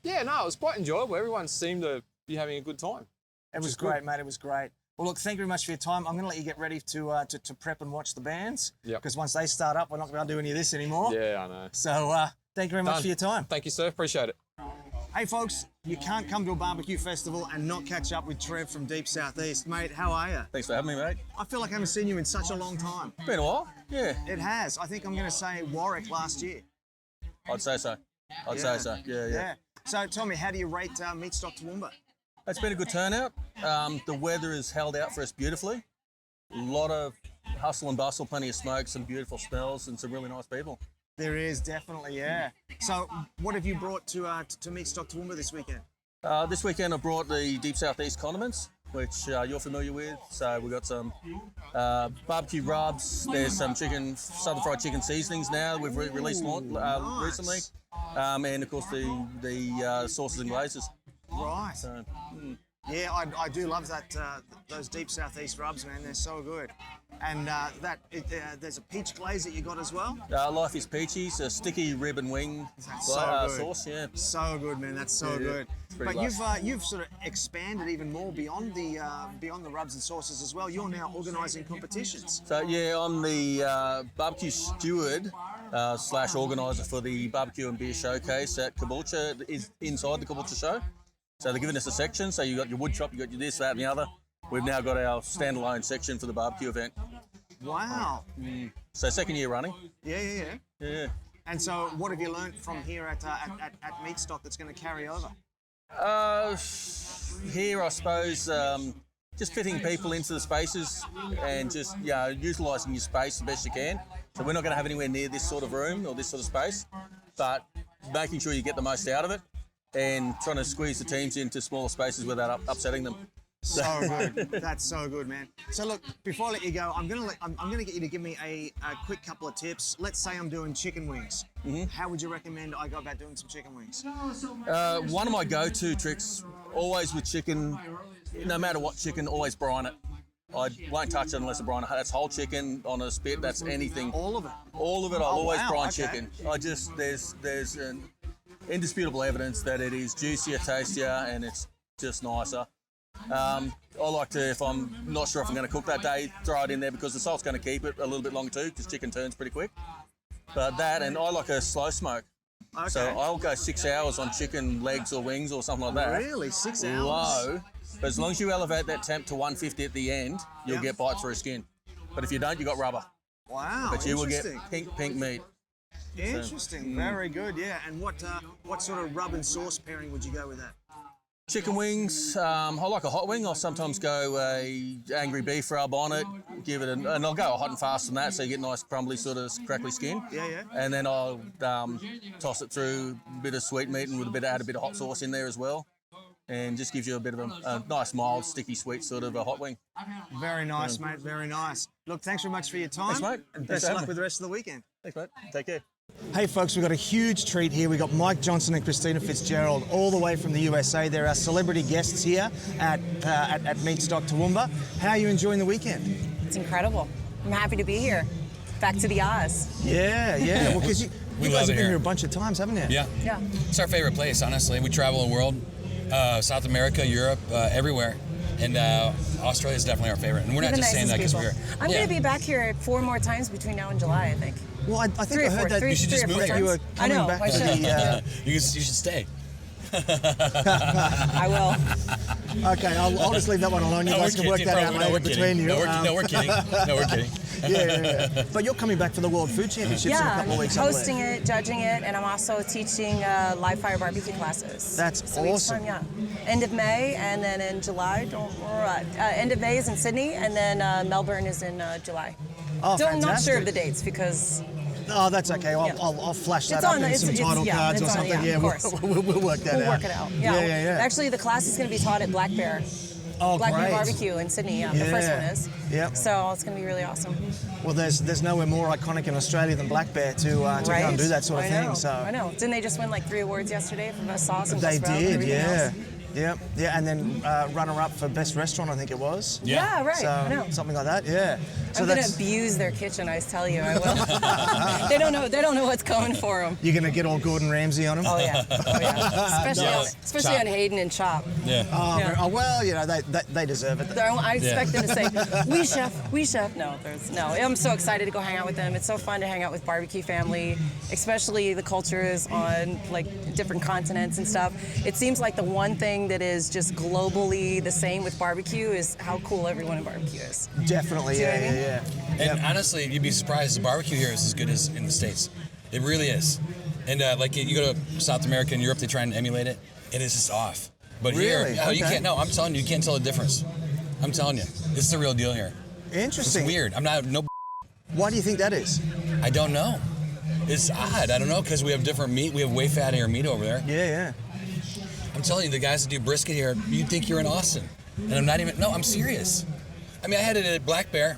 S11: Yeah, no, it was quite enjoyable. Everyone seemed to be having a good time.
S1: It was great, mate. It was great. Well, look, thank you very much for your time. I'm going to let you get ready to prep and watch the bands.
S11: Yep.
S1: Because once they start up, we're not going to do any of this anymore.
S11: Yeah, I know.
S1: So thank you very much for your time.
S11: Thank you, sir. Appreciate it.
S1: Hey, folks, you can't come to a barbecue festival and not catch up with Trev from Deep Southeast. Mate, how are you?
S12: Thanks for having me, mate.
S1: I feel like I haven't seen you in such a long time.
S12: Been a while, yeah.
S1: It has. I think I'm going to say Warwick last year.
S12: I'd say so. I'd say so, yeah.
S1: So tell me, how do you rate Meatstock Toowoomba?
S12: It's been a good turnout. The weather has held out for us beautifully. A lot of hustle and bustle, plenty of smoke, some beautiful smells, and some really nice people.
S1: There is, definitely, yeah. So what have you brought to Meatstock Toowoomba this weekend?
S12: This weekend I brought the Deep Southeast condiments, which you're familiar with. So we've got some barbecue rubs. There's some southern fried chicken seasonings now we've released recently. And of course the sauces and glazes.
S1: Right.
S12: So,
S1: Yeah, I do love that those Deep Southeast rubs, man. They're so good. And there's a peach glaze that you got as well.
S12: Life is Peachy's, a sticky rib and wing sauce. Yeah,
S1: so good, man. That's so good. But
S12: nice.
S1: you've sort of expanded even more beyond the rubs and sauces as well. You're now organising competitions.
S12: So yeah, I'm the barbecue steward / organiser for the barbecue and beer showcase at Caboolture. Is inside the Caboolture show. So they're giving us a section. So you got your wood chop, you got your this, that, and the other. We've now got our standalone section for the barbecue event.
S1: Wow.
S12: So second year running.
S1: Yeah. And so what have you learnt from here at Meatstock that's going to carry over?
S12: Here, I suppose, just fitting people into the spaces and just utilising your space the best you can. So we're not going to have anywhere near this sort of room or this sort of space, but making sure you get the most out of it and trying to squeeze the teams into smaller spaces without upsetting them.
S1: So good. That's so good, man. So look, before I let you go, I'm gonna get you to give me a quick couple of tips. Let's say I'm doing chicken wings. How would you recommend I go about doing some chicken wings?
S12: One of my go-to tricks, always with chicken, no matter what chicken, always brine it. I won't touch it unless I brine it. That's whole chicken on a spit. That's anything.
S1: All of it.
S12: All of it. I'll always brine chicken. There's an indisputable evidence that it is juicier, tastier, and it's just nicer. I like to, if I'm not sure if I'm going to cook that day, throw it in there because the salt's going to keep it a little bit longer too, because chicken turns pretty quick. But that, and I like a slow smoke.
S1: Okay.
S12: So I'll go 6 hours on chicken legs or wings or something like that.
S1: Really? 6 hours?
S12: Low. But as long as you elevate that temp to 150 at the end, you'll get bite through skin. But if you don't, you got rubber.
S1: Wow.
S12: But you will get pink meat.
S1: Interesting. Very good. Yeah. And what sort of rub and sauce pairing would you go with that?
S12: Chicken wings, I like a hot wing. I'll sometimes go a angry beef rub on it, give it and I'll go hot and fast on that so you get nice crumbly sort of crackly skin.
S1: Yeah.
S12: And then I'll toss it through a bit of sweet meat and with add a bit of hot sauce in there as well. and just gives you a bit of a nice, mild, sticky, sweet sort of a hot wing.
S1: Very nice, mate. Very nice. Look, thanks very much for your time.
S12: Thanks, mate.
S1: And
S12: Thanks
S1: best
S12: for
S1: of luck
S12: having me.
S1: with the rest of the weekend.
S12: Thanks, mate. Take care.
S1: Hey folks, we've got a huge treat here. We've got Mike Johnson and Christina Fitzgerald all the way from the USA. They're our celebrity guests here at Meatstock Toowoomba. How are you enjoying the weekend?
S13: It's incredible. I'm happy to be here. Back to the Oz.
S1: Yeah. Well, because you
S14: We
S1: guys
S14: love
S1: have
S14: it
S1: been
S14: here.
S1: here a bunch of times, haven't you?
S14: Yeah.
S13: Yeah.
S14: It's our favorite place, honestly. We travel the world, South America, Europe, everywhere. And Australia is definitely our favorite. And we're
S13: You're
S14: not
S13: the
S14: just saying that
S13: nicest
S14: because we're
S13: people.
S14: here.
S13: I'm going to be back here 4 more times between now and July, I think.
S1: Well, I think I heard that
S14: You should just move
S1: you were
S14: here.
S13: I
S1: coming
S13: know,
S1: back
S13: I
S1: to
S13: should.
S1: the...
S14: You should stay.
S13: I will.
S1: Okay, I'll just leave that one alone. You
S14: No,
S1: guys
S14: we're
S1: can work
S14: kidding.
S1: that out
S14: No,
S1: later
S14: we're
S1: between
S14: kidding.
S1: you.
S14: No, we're kidding. No, we're kidding.
S1: Yeah. But you're coming back for the World Food Championships in a
S13: Yeah,
S1: couple of weeks.
S13: hosting it, judging it, and I'm also teaching live fire barbecue classes.
S1: That's
S13: so
S1: awesome.
S13: Each time, end of May, and then in July. End of May is in Sydney, and then Melbourne is in July.
S1: Oh,
S13: I'm not
S1: fantastic.
S13: sure of the dates because.
S1: Oh, that's okay. I'll flash that
S13: It's
S1: up
S13: on,
S1: in
S13: it's,
S1: some
S13: it's,
S1: title
S13: yeah,
S1: cards or
S13: it's on,
S1: something.
S13: yeah, of
S1: we'll,
S13: course.
S1: we'll work that out.
S13: We'll work it out. Yeah. Actually, the class is going to be taught at Black Bear.
S1: Oh,
S13: Black
S1: great.
S13: Bear Barbecue in Sydney. Yeah, the first one is.
S1: Yep.
S13: So it's going to be really awesome.
S1: Well, there's nowhere more iconic in Australia than Black Bear to go and do that sort of thing. So
S13: I know. Didn't they just win like 3 awards yesterday for best sauce and
S1: they
S13: best rub and
S1: did,
S13: everything else?
S1: Yeah, and then runner-up for best restaurant, I think it was.
S13: Yeah, right.
S1: So
S13: I know.
S1: Something like that. Yeah. So
S13: I'm gonna abuse their kitchen. I tell you, I will. They don't know what's coming for them.
S1: You're gonna get all Gordon Ramsay on them.
S13: Oh yeah. Especially
S1: Chop.
S13: on Hayden and Chop.
S14: Yeah.
S1: Oh, well, you know they deserve it.
S13: I expect them to say, we chef. No, I'm so excited to go hang out with them. It's so fun to hang out with barbecue family, especially the cultures on like different continents and stuff. It seems like the one thing that is just globally the same with barbecue is how cool everyone in barbecue is.
S1: Definitely,
S13: Do you know what I mean?
S1: yeah.
S14: And honestly, you'd be surprised. The barbecue here is as good as in the States. It really is. And like you go to South America and Europe, they try and emulate it. It is just off. But
S1: Really?
S14: here, you
S1: Okay.
S14: can't. No, I'm telling you, you can't tell the difference. I'm telling you, it's the real deal here.
S1: Interesting.
S14: It's weird. I'm not. No.
S1: Why do you think that is?
S14: I don't know. It's odd. I don't know because we have different meat. We have way fattier meat over there.
S1: Yeah.
S14: I'm telling you, the guys that do brisket here, you'd think you're in Austin. And I'm not even, no, I'm serious. I mean, I had it at Black Bear.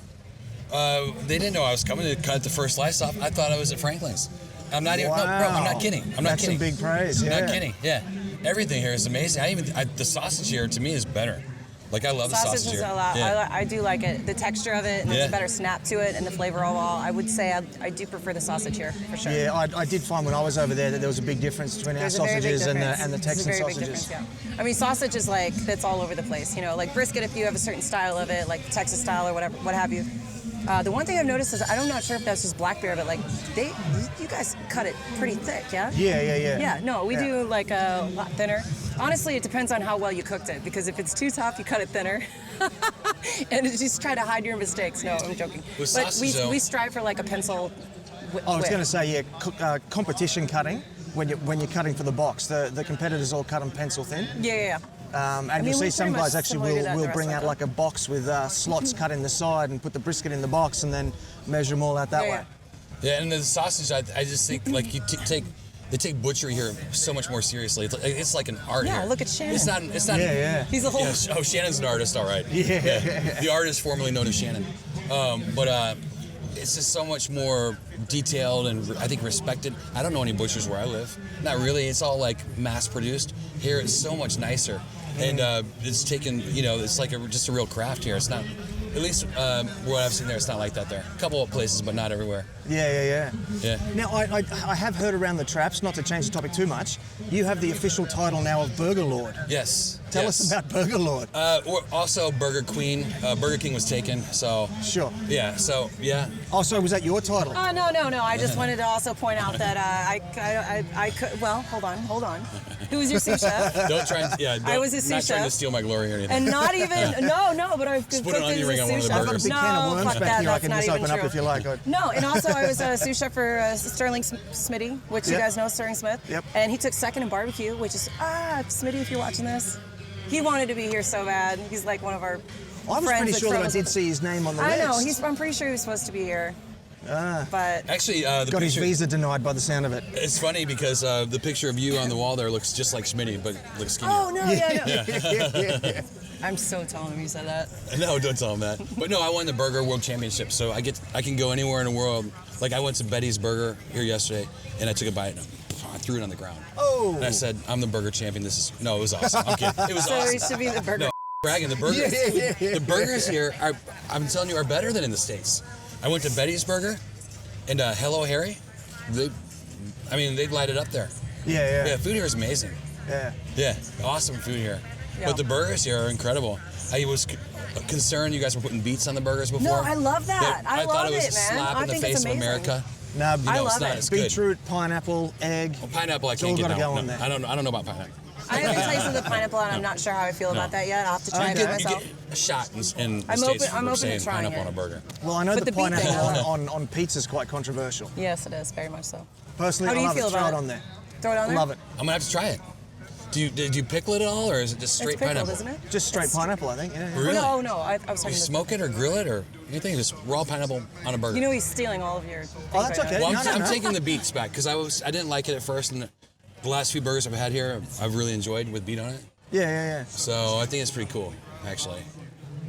S14: They didn't know I was coming to cut the first slice off. I thought I was at Franklin's. I'm not even, no, bro, I'm not kidding. I'm not
S1: That's
S14: kidding.
S1: some big praise, yeah.
S14: I'm not kidding, yeah. Everything here is amazing. The sausage here, to me, is better. Like, I love the sausage
S13: is
S14: here.
S13: a lot.
S14: Yeah.
S13: I do like it. The texture of it, and there's
S14: Yeah.
S13: a better snap to it, and the flavor overall. I would say I do prefer the sausage here, for sure.
S1: Yeah, I did find when I was over there that there was a big difference between our
S13: There's a very big
S1: sausages and
S13: difference.
S1: the
S13: There's a
S1: Texan
S13: very big
S1: sausages.
S13: difference, yeah. I mean, sausage is like, that's all over the place. You know, like brisket, if you have a certain style of it, like Texas style or whatever, what have you. The one thing I've noticed is, I'm not sure if that's just Black Bear, but like, you guys cut it pretty thick, yeah?
S1: Yeah.
S13: Yeah, no, we do like a lot thinner. Honestly, it depends on how well you cooked it, because if it's too tough, you cut it thinner. And just try to hide your mistakes. No, I'm joking.
S14: With
S13: But
S14: sausage, though-
S13: we strive for like a pencil width.
S1: I was going to say, competition cutting, when you're cutting for the box, the competitors all cut them pencil thin.
S13: Yeah.
S1: And
S13: I mean,
S1: you'll see
S13: we're
S1: some
S13: pretty
S1: guys
S13: much
S1: actually
S13: similar to that in
S1: will
S13: the
S1: bring out
S13: restaurant,
S1: like a box with slots cut in the side and put the brisket in the box and then measure them all out that way.
S14: Yeah, and the sausage, I just think, like, they take butchery here so much more seriously. It's like an art
S13: Yeah,
S14: here.
S13: look at Shannon.
S14: It's not.
S1: Yeah.
S13: He's a whole.
S14: Oh, Shannon's an artist, all right.
S1: Yeah.
S14: The artist formerly known as Shannon. But it's just so much more detailed and I think respected. I don't know any butchers where I live. Not really. It's all like mass produced. Here it's so much nicer. And it's taken, it's like just a real craft here. It's not, at least what I've seen there, it's not like that there. A couple of places, but not everywhere.
S1: Yeah.
S14: Yeah.
S1: Now, I have heard around the traps, not to change the topic too much, you have the official title now of Burger Lord.
S14: Yes.
S1: Tell us about Burger Lord.
S14: Or also Burger Queen. Burger King was taken, so.
S1: Sure.
S14: Yeah, so, yeah.
S1: Oh, so was that your title?
S13: Oh, no. I just wanted to also point out that I could, well, hold on. Who was your sous chef?
S14: Don't try and,
S13: I was a sous
S14: not trying to
S13: chef.
S14: steal my glory or anything.
S13: And not even, no, but I've
S14: Just put an onion ring on one of the
S1: I've got a
S14: burgers.
S1: big can of worms
S13: fuck
S1: back
S13: that,
S1: here I
S13: that's
S1: can
S13: not
S1: just
S13: even
S1: open up
S13: true.
S1: if you like.
S13: No, and also I was a sous chef for Sterling Smitty, which you
S1: Yep.
S13: guys know, Sterling Smith.
S1: Yep.
S13: And he took second in barbecue, which is, Smitty, if you're watching this, he wanted to be here so bad. He's like one of our
S1: I was
S13: friends
S1: pretty
S13: that
S1: sure that I
S13: travels
S1: did
S13: with
S1: see his name on the
S13: I
S1: list.
S13: know, I'm pretty sure he was supposed to be here. But
S14: Actually, the
S1: Got his
S14: picture,
S1: visa denied by the sound of it.
S14: it's funny because the picture of you on the wall there looks just like Smitty, but looks skinnier.
S13: oh no, yeah, no. I'm so telling him you said that.
S14: No, don't tell him that. But no, I won the Burger World Championship, so I can go anywhere in the world. Like I went to Betty's Burger here yesterday, and I took a bite and I threw it on the ground.
S1: Oh.
S14: And I said, "I'm the burger champion. No, it was awesome. I'm kidding. It was
S13: So
S14: awesome.
S13: he should be the burger.
S14: No, bragging. The burgers, the burgers here are, I'm telling you, are better than in the States. I went to Betty's Burger, and Hello Harry, they'd light it up there.
S1: Yeah.
S14: Food here is amazing.
S1: Yeah.
S14: Awesome food here.
S13: Yeah.
S14: But the burgers here are incredible. I was concerned you guys were putting beets on the burgers before.
S13: No, I love that.
S14: I
S13: love
S14: thought it was
S13: it,
S14: a
S13: man.
S14: slap
S13: I
S14: in the
S13: think it's
S14: face of
S13: amazing.
S14: America.
S1: No,
S13: I love
S14: it's not.
S13: it.
S14: It's good.
S1: Beetroot, pineapple, egg.
S14: Well, pineapple, I
S1: all
S14: can't get
S1: gotta
S14: down.
S1: go on
S14: No,
S1: there.
S14: I don't know about pineapple.
S13: I haven't tasted the pineapple, and I'm not sure how I feel about that yet. I'll have to try it
S14: You
S13: myself.
S14: get a shot in the
S13: I'm
S14: States
S13: open- I'm
S14: for
S13: open to
S14: saying
S13: trying
S14: pineapple
S13: it.
S14: on a burger.
S1: Well, I know
S13: But
S1: the
S13: the beet thing,
S1: pineapple
S13: I love.
S1: on pizza is quite controversial.
S13: Yes, it is very much so.
S1: Personally,
S13: How do
S1: I
S13: you
S1: love
S13: feel
S1: it. Throw
S13: about
S1: it
S13: it?
S1: on there.
S13: Throw it on there.
S1: Love it.
S14: I'm gonna have to try it. Did you pickle it at all, or is it just straight
S13: It's pickled,
S14: pineapple?
S13: isn't it?
S1: Just straight pineapple, I think. Yeah.
S14: Really?
S13: No, I was
S14: You
S13: talking to
S14: smoke it or grill it or anything? Just raw pineapple on a burger.
S13: You know he's stealing all of your.
S1: Oh, that's okay.
S14: Well,
S1: No,
S14: I'm
S1: no.
S14: taking the beets back because I didn't like it at first, and the last few burgers I've had here, I've really enjoyed with beet on it.
S1: Yeah.
S14: So I think it's pretty cool, actually.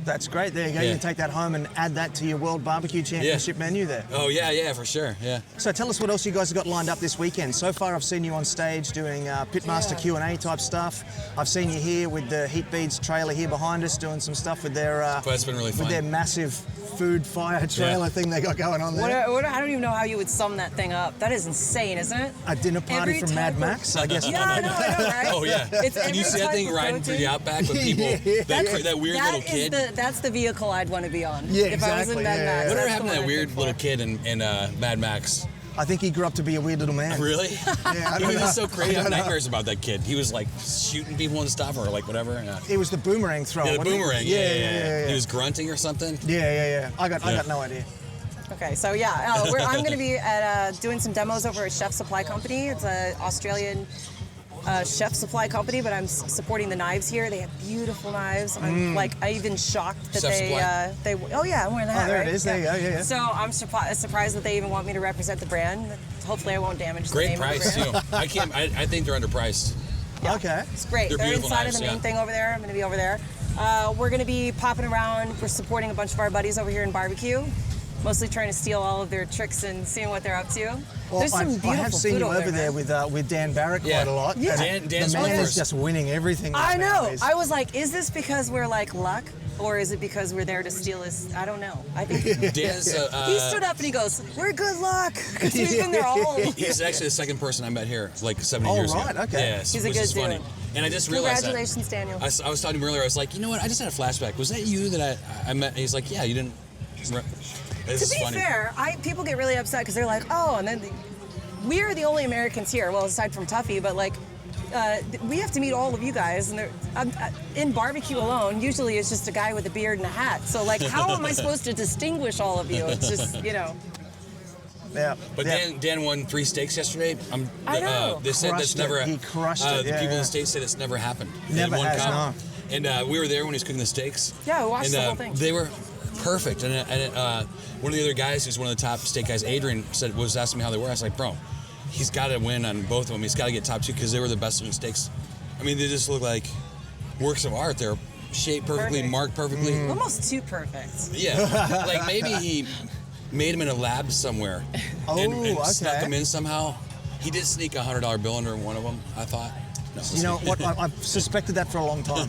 S1: That's great. There you go.
S14: Yeah.
S1: You can take that home and add that to your World Barbecue Championship menu there.
S14: Oh yeah, for sure, yeah.
S1: So tell us what else you guys have got lined up this weekend. So far, I've seen you on stage doing Pitmaster Q&A type stuff. I've seen you here with the Heat Beads trailer here behind us doing some stuff with their
S14: That's been really fun.
S1: with their massive food fire trailer thing they got going on there.
S13: I don't even know how you would sum that thing up. That is insane, isn't it?
S1: A dinner party
S13: Every
S1: from Mad
S13: type of-
S1: Max, I guess.
S13: Yeah, I know, right?
S14: Oh yeah.
S13: It's
S14: Can you
S13: every
S14: see that
S13: type
S14: thing
S13: of
S14: riding through the
S13: protein.
S14: outback with people? That weird little kid.
S13: That's the vehicle I'd want to be on.
S1: Yeah,
S13: if I was in
S1: exactly,
S13: Mad
S1: yeah,
S13: Max.
S1: yeah.
S14: Whatever
S13: That's
S14: happened
S13: the
S14: to that
S13: one I'd
S14: weird
S13: pick
S14: little
S13: for.
S14: kid in Mad Max?
S1: I think he grew up to be a weird little man.
S14: Really?
S1: Yeah, I
S14: He
S1: don't
S14: was
S1: know.
S14: so crazy. I
S1: I
S14: have
S1: don't know.
S14: nightmares about that kid. He was like shooting people and stuff, or like whatever.
S1: It was the boomerang throw.
S14: Yeah, the
S1: wasn't it?
S14: boomerang.
S1: Yeah.
S14: He was grunting or something.
S1: Yeah. I got no idea.
S13: Okay, so yeah, I'm going to be at doing some demos over at Chef Supply Company. It's an Australian chef supply company, but I'm supporting the knives here. They have beautiful knives. I'm I even shocked that
S14: Chef
S13: they. Oh yeah, I'm wearing the hat.
S1: there it
S13: right?
S1: is. There you go. Yeah.
S13: So I'm surprised that they even want me to represent the brand. Hopefully, I won't damage the
S14: Great
S13: name
S14: price
S13: of the
S14: too.
S13: brand.
S14: I think they're underpriced.
S1: Okay.
S13: It's great.
S14: They're
S13: They're
S14: beautiful
S13: inside
S14: knives,
S13: of the main
S14: yeah.
S13: thing over there. I'm going to be over there. We're going to be popping around. We're supporting a bunch of our buddies over here in barbecue. Mostly trying to steal all of their tricks and seeing what they're up to.
S1: Well,
S13: There's some beautiful
S1: I have seen
S13: food
S1: you over
S13: there,
S1: there
S13: man.
S1: with Dan Barrett
S14: Yeah.
S1: quite a lot.
S13: Yeah.
S1: And
S14: Dan's
S1: the man
S14: one
S1: is
S14: first.
S1: just winning everything.
S13: I know.
S1: nowadays.
S13: I was like, is this because we're like luck? Or is it because we're there to steal his? I don't know. I think
S14: Dan's
S13: he stood up and he goes, "We're good luck," because we've been there all.
S14: He's actually the second person I met here, like 70
S1: Oh,
S14: years
S1: right,
S14: ago.
S1: okay.
S14: Yeah,
S13: He's a
S14: which
S13: good
S14: is funny.
S13: dude.
S14: And I just realized that.
S13: Congratulations, Daniel.
S14: I was talking to him earlier. I was like, you know what? I just had a flashback. Was that you that I met? And he's like, yeah, you didn't. This
S13: To
S14: is
S13: be
S14: funny.
S13: fair, people get really upset because they're like, "Oh," and then we are the only Americans here. Well, aside from Tuffy, but like. We have to meet all of you guys, and in barbecue alone, usually it's just a guy with a beard and a hat. So, like, how am I supposed to distinguish all of you? It's just,
S1: Yeah.
S14: But
S1: yeah.
S14: Dan won 3 steaks yesterday.
S13: I know.
S14: They said that's
S1: Crushed it.
S14: never.
S1: He crushed it,
S14: The
S1: yeah,
S14: people in
S1: yeah.
S14: the States said it's never happened.
S1: Never
S14: in one
S1: has,
S14: cup. And we were there when he was cooking the steaks.
S13: Yeah, we watched
S14: and,
S13: the whole thing.
S14: They were perfect. And one of the other guys, who's one of the top steak guys, Adrian, was asking me how they were. I was like, bro, he's got to win on both of them. He's got to get top 2 because they were the best in steaks. I mean, they just look like works of art. They're shaped perfectly,
S13: Perfect.
S14: marked perfectly.
S13: almost too perfect.
S14: Yeah, like maybe he made him in a lab somewhere and
S1: Oh,
S14: snuck
S1: okay.
S14: him in somehow. He did sneak a $100 bill under one of them, I thought. No,
S1: You know what? I've suspected that for a long time.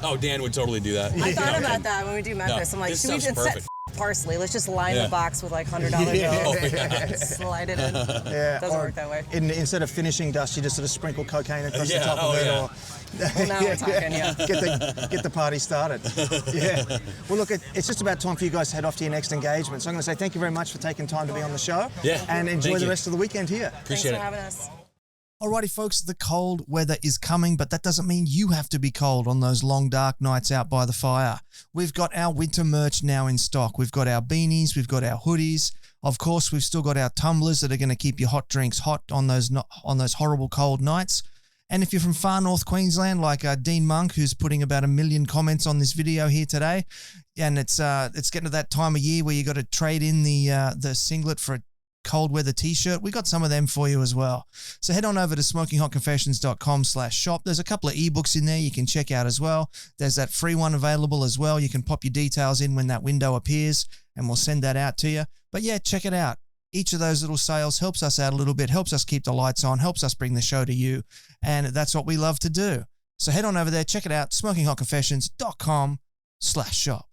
S14: Oh, Dan would totally do that.
S13: I thought about that when we do Memphis.
S14: No,
S13: I'm like,
S14: this
S13: should we
S14: stuff's
S13: just set
S14: perfect.
S13: parsley? Let's just line
S14: Yeah.
S13: the box with like $100
S14: Oh,
S13: bills.
S14: yeah.
S13: Slide it in.
S1: Yeah.
S13: Doesn't
S1: or
S13: work that way.
S1: Instead of finishing dust, you just sort of sprinkle cocaine across
S14: Yeah,
S1: the top
S14: oh,
S1: of it.
S14: yeah.
S1: Or,
S13: Well, now we're talking, yeah.
S1: Get the party started. Yeah. Well, look, it's just about time for you guys to head off to your next engagement. So I'm going to say thank you very much for taking time to be on the show.
S14: Yeah,
S1: And enjoy
S14: thank
S1: the
S14: you.
S1: rest of the weekend here.
S14: Appreciate
S13: Thanks for
S14: it.
S13: having us.
S9: Alrighty, folks, the cold weather is coming, but that doesn't mean you have to be cold on those long, dark nights out by the fire. We've got our winter merch now in stock. We've got our beanies, we've got our hoodies. Of course, we've still got our tumblers that are going to keep your hot drinks hot on those horrible cold nights. And if you're from far north Queensland, like Dean Monk, who's putting about 1 million comments on this video here today, and it's getting to that time of year where you got to trade in the singlet for a cold weather t-shirt, we got some of them for you as well. So head on over to smokinghotconfessions.com/shop. There's a couple of ebooks in there you can check out as well. There's that free one available as well. You can pop your details in when that window appears and we'll send that out to you. But yeah, check it out. Each of those little sales helps us out a little bit, helps us keep the lights on, helps us bring the show to you, and that's what we love to do. So head on over there, check it out, smokinghotconfessions.com/shop.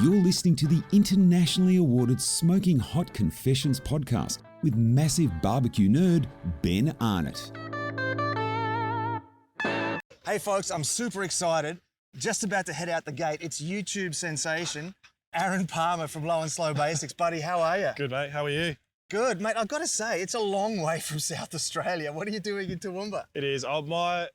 S2: You're listening to the internationally awarded Smoking Hot Confessions podcast with massive barbecue nerd Ben Arnott.
S1: Hey folks, I'm super excited. Just about to head out the gate. It's YouTube sensation Aaron Palmer from Low and Slow Basics. Buddy, how are you?
S15: Good, mate. How are you?
S1: Good, mate. I've got to say, it's a long way from South Australia. What are you doing in Toowoomba?
S15: It is. My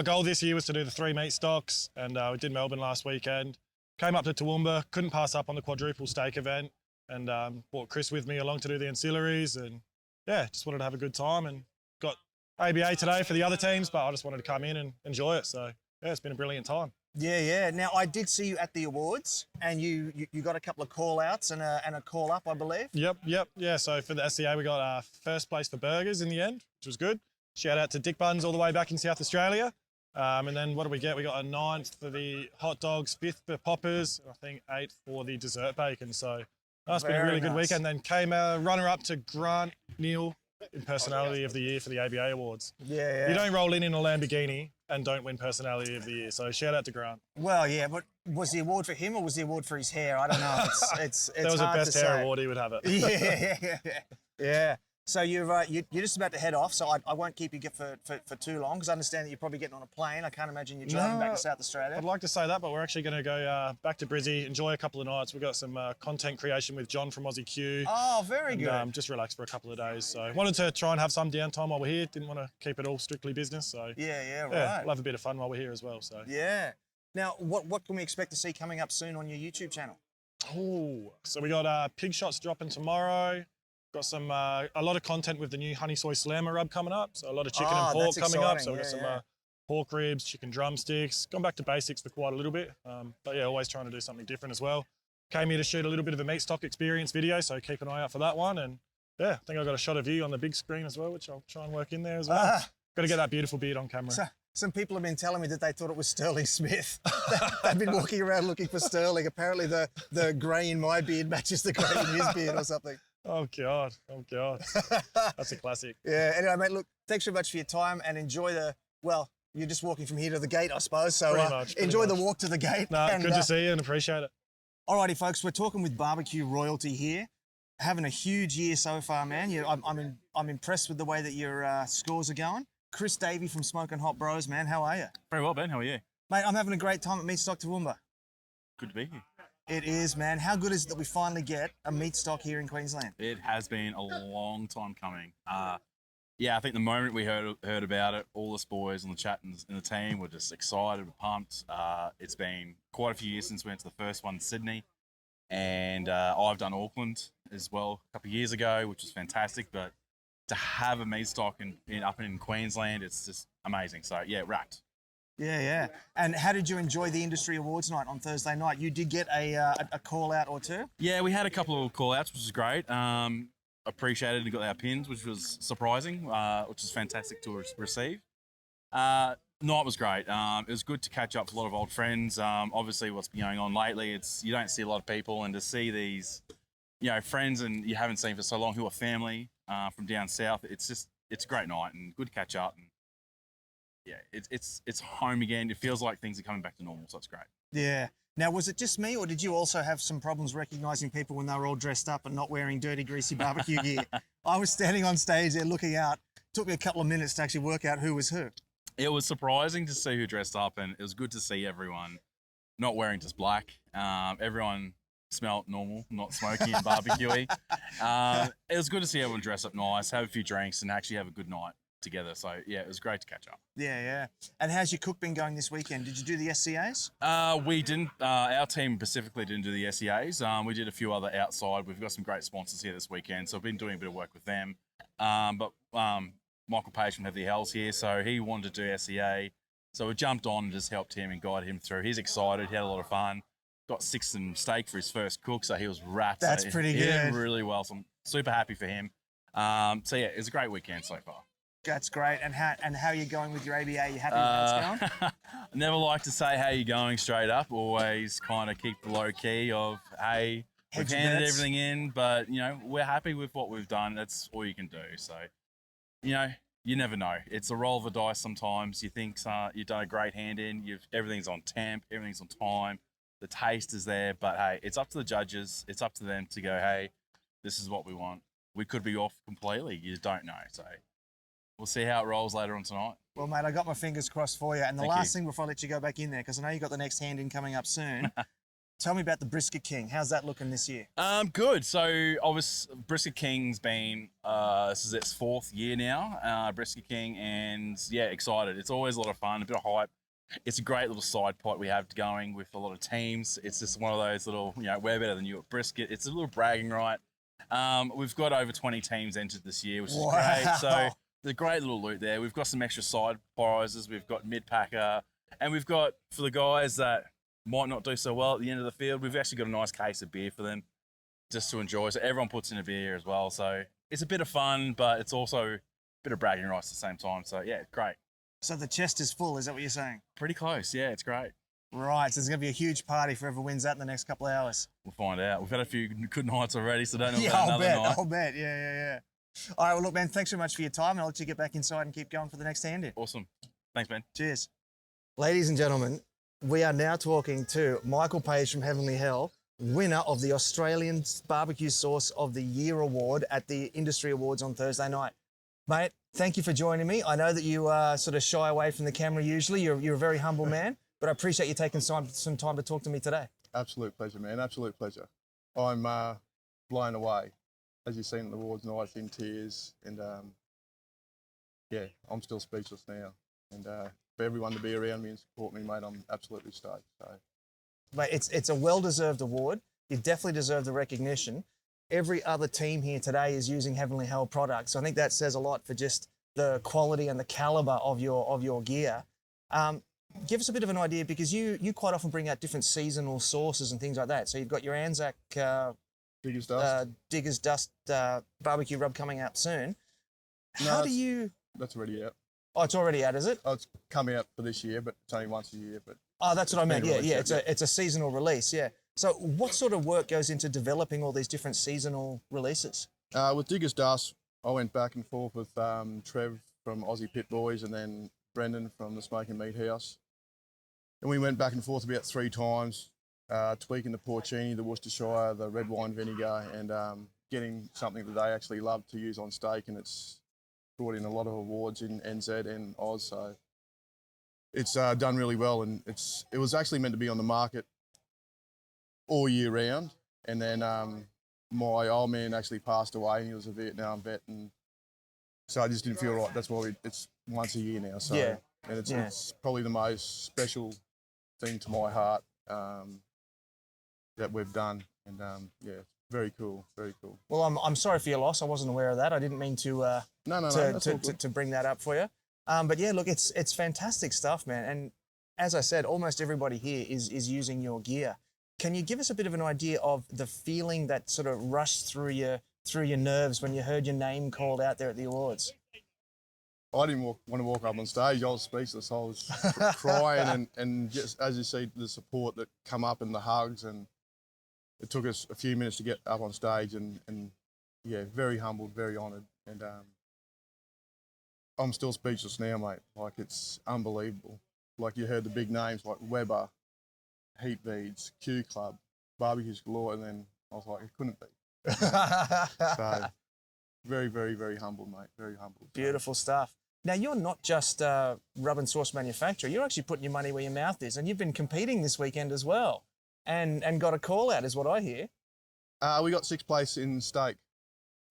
S15: goal this year was to do the 3 meat stocks, and we did Melbourne last weekend. Came up to Toowoomba, couldn't pass up on the quadruple steak event, and brought Chris with me along to do the ancillaries, and yeah, just wanted to have a good time, and got ABA today for the other teams, but I just wanted to come in and enjoy it. So yeah, it's been a brilliant time.
S1: Yeah. Now, I did see you at the awards, and you got a couple of call-outs and a call-up, I believe.
S15: Yep. Yeah, so for the SCA, we got first place for burgers in the end, which was good. Shout out to Dick Buns all the way back in South Australia. And then what did we get? We got a 9th for the hot dogs, 5th for poppers, and I think 8th for the dessert bacon. So that's been a really good weekend. Then came a runner-up to Grant Neal in Personality of the Year for the ABA Awards.
S1: Yeah.
S15: You don't roll in a Lamborghini and don't win Personality of the Year. So shout out to Grant.
S1: Well, yeah, but was the award for him or was the award for his hair? I don't know. It's
S15: that was
S1: hard
S15: a best
S1: to
S15: hair
S1: say.
S15: award, he would have it.
S1: Yeah. So you're just about to head off, so I won't keep you for too long because I understand that you're probably getting on a plane. I can't imagine you're driving back to South Australia.
S15: I'd like to say that, but we're actually going to go back to Brizzy, enjoy a couple of nights. We've got some content creation with John from Aussie Q.
S1: Oh, very good.
S15: Just relax for a couple of days. So wanted to try and have some downtime while we're here. Didn't want to keep it all strictly business. So
S1: yeah, right.
S15: Yeah, we'll have a bit of fun while we're here as well. So
S1: yeah. Now, what can we expect to see coming up soon on your YouTube channel?
S15: Oh, so we got pig shots dropping tomorrow. Got some a lot of content with the new honey soy slammer rub coming up. So a lot of chicken and pork coming up. So we've got some pork ribs, chicken drumsticks. Gone back to basics for quite a little bit. But yeah, always trying to do something different as well. Came here to shoot a little bit of a meat stock experience video, so keep an eye out for that one. And yeah, I think I got a shot of you on the big screen as well, which I'll try and work in there as well. Got to get that beautiful beard on camera.
S1: So, some people have been telling me that they thought it was Sterling Smith. They've been walking around looking for Sterling. Apparently the grey in my beard matches the grey in his beard or something.
S15: Oh God. That's a classic.
S1: Yeah, anyway, mate, look, thanks very much for your time and enjoy you're just walking from here to the gate, I suppose. So enjoy the walk to the gate.
S15: Good to see you and appreciate it.
S1: Alrighty, folks, we're talking with barbecue royalty here. Having a huge year so far, man. I'm impressed with the way that your scores are going. Chris Davey from Smoking Hot Bros, man. How are you?
S16: Very well, Ben. How are you?
S1: Mate, I'm having a great time at Meatstock Toowoomba.
S16: Good to be here.
S1: It is, man. How good is it that we finally get a meat stock here in Queensland?
S16: It has been a long time coming. Yeah, I think the moment we heard about it, all us boys on the chat and the team were just excited, we're pumped. It's been quite a few years since we went to the first one in Sydney, and I've done Auckland as well a couple of years ago, which was fantastic. But to have a meat stock up in Queensland, it's just amazing. So yeah, rapt.
S1: Yeah. And how did you enjoy the industry awards night on Thursday night? You did get a call out or two?
S16: Yeah, we had a couple of call outs, which was great. Appreciated and got our pins, which was surprising, which is fantastic to receive. Night was great. It was good to catch up with a lot of old friends. Obviously, what's been going on lately, you don't see a lot of people, and to see these, friends and you haven't seen for so long who are family from down south, it's a great night and good to catch up. And yeah, it's home again. It feels like things are coming back to normal, so it's great.
S1: Yeah. Now, was it just me, or did you also have some problems recognising people when they were all dressed up and not wearing dirty, greasy barbecue gear? I was standing on stage there looking out. It took me a couple of minutes to actually work out who was who.
S16: It was surprising to see who dressed up, and it was good to see everyone not wearing just black. Everyone smelled normal, not smoky and barbecuey. It was good to see everyone dress up nice, have a few drinks, and actually have a good night together. So yeah, it was great to catch up.
S1: Yeah. And how's your cook been going this weekend? Did you do the SCAs?
S16: We didn't. Our team specifically didn't do the SCAs. We did a few other outside. We've got some great sponsors here this weekend, so I've been doing a bit of work with them. But Michael Page from Heavy Hells here, so he wanted to do SEA. So we jumped on and just helped him and guided him through. He's excited. He had a lot of fun. Got 6 and steak for his first cook, so he was wrapped.
S1: That's pretty
S16: He did
S1: good.
S16: really well, so I'm super happy for him. So yeah, it was a great weekend so far.
S1: That's great. And how are you going with your ABA? You happy with how it's going?
S16: I never like to say how you're going straight up. Always kind of keep the low key of, hey, we've
S1: Hedge your
S16: handed
S1: bets.
S16: everything in, but, you know, we're happy with what we've done. That's all you can do. So, you know, you never know. It's a roll of the dice sometimes. You think you've done a great hand in. Everything's on temp. Everything's on time. The taste is there. But, hey, it's up to the judges. It's up to them to go, hey, this is what we want. We could be off completely. You don't know. So we'll see how it rolls later on tonight.
S1: Well, mate, I got my fingers crossed for you. And the
S16: Thank
S1: last
S16: you.
S1: thing before I let you go back in there, because I know you got the next hand in coming up soon. Tell me about the Brisket King. How's that looking this year?
S16: Good. So Brisket King's been, this is its 4th year now, Brisket King, and yeah, excited. It's always a lot of fun, a bit of hype. It's a great little side pot we have going with a lot of teams. It's just one of those little, you know, we're better than you at brisket. It's a little bragging right. We've got over 20 teams entered this year, which is great. So the great little loot there. We've got some extra side prizes. We've got mid-packer, and we've got, for the guys that might not do so well at the end of the field, we've actually got a nice case of beer for them just to enjoy. So everyone puts in a beer as well. So it's a bit of fun, but it's also a bit of bragging rights at the same time. So yeah, great.
S1: So the chest is full, is that what you're saying?
S16: Pretty close. Yeah, it's great.
S1: Right, so there's going to be a huge party for whoever wins that in the next couple of hours.
S16: We'll find out. We've had a few good nights already, so don't know
S1: Yeah,
S16: about another night.
S1: I'll bet. Yeah. All right, well, look, man, thanks very much for your time. And I'll let you get back inside and keep going for the next hand in.
S16: Awesome. Thanks, man.
S1: Cheers. Ladies and gentlemen, we are now talking to Michael Page from Heavenly Hell, winner of the Australian Barbecue Sauce of the Year Award at the Industry Awards on Thursday night. Mate, thank you for joining me. I know that you sort of shy away from the camera usually. You're a very humble man, but I appreciate you taking some time to talk to me today.
S17: Absolute pleasure, man. Absolute pleasure. I'm blown away. As you've seen at the awards night, in tears. And, yeah, I'm still speechless now. And for everyone to be around me and support me, mate, I'm absolutely stoked. So,
S1: Mate, it's a well-deserved award. You definitely deserve the recognition. Every other team here today is using Heavenly Hell products. So I think that says a lot for just the quality and the caliber of your gear. Give us a bit of an idea, because you quite often bring out different seasonal sauces and things like that. So you've got your Anzac Digger's Dust barbecue rub coming out soon. How do you?
S17: That's already out.
S1: Oh, it's already out, is it?
S17: Oh, it's come out for this year, but it's only once a year. But
S1: oh, that's what I meant. Yeah.
S17: released,
S1: It's a seasonal release. Yeah. So what sort of work goes into developing all these different seasonal releases?
S17: With Digger's Dust, I went back and forth with Trev from Aussie Pit Boys and then Brendan from the Smoking Meat House. And we went back and forth about 3 times, tweaking the porcini, the Worcestershire, the red wine vinegar, and getting something that they actually love to use on steak. And it's brought in a lot of awards in NZ and Oz. So it's done really well. And it was actually meant to be on the market all year round. And then my old man actually passed away, and he was a Vietnam vet. And so I just didn't feel right. That's why it's once a year now. So,
S1: Yeah.
S17: And it's probably the most special thing to my heart that we've done. And yeah, very cool, very cool.
S1: Well, I'm sorry for your loss. I wasn't aware of that. I didn't mean to to bring that up for you. But yeah, look, it's fantastic stuff, man. And as I said, almost everybody here is using your gear. Can you give us a bit of an idea of the feeling that sort of rushed through your nerves when you heard your name called out there at the awards?
S17: I didn't want to walk up on stage. I was speechless. I was crying, and just as you see, the support that come up and the hugs, and it took us a few minutes to get up on stage, and yeah, very humbled, very honoured, and I'm still speechless now, mate. Like, it's unbelievable. Like, you heard the big names like Weber, Heat Beads, Q Club, Barbecues Galore, and then I was like, it couldn't be. So very, very, very humbled, mate. Very humbled.
S1: Beautiful stuff. Now, you're not just a rub and sauce manufacturer. You're actually putting your money where your mouth is, and you've been competing this weekend as well, and got a call out, is what I hear.
S17: We got 6th place in steak.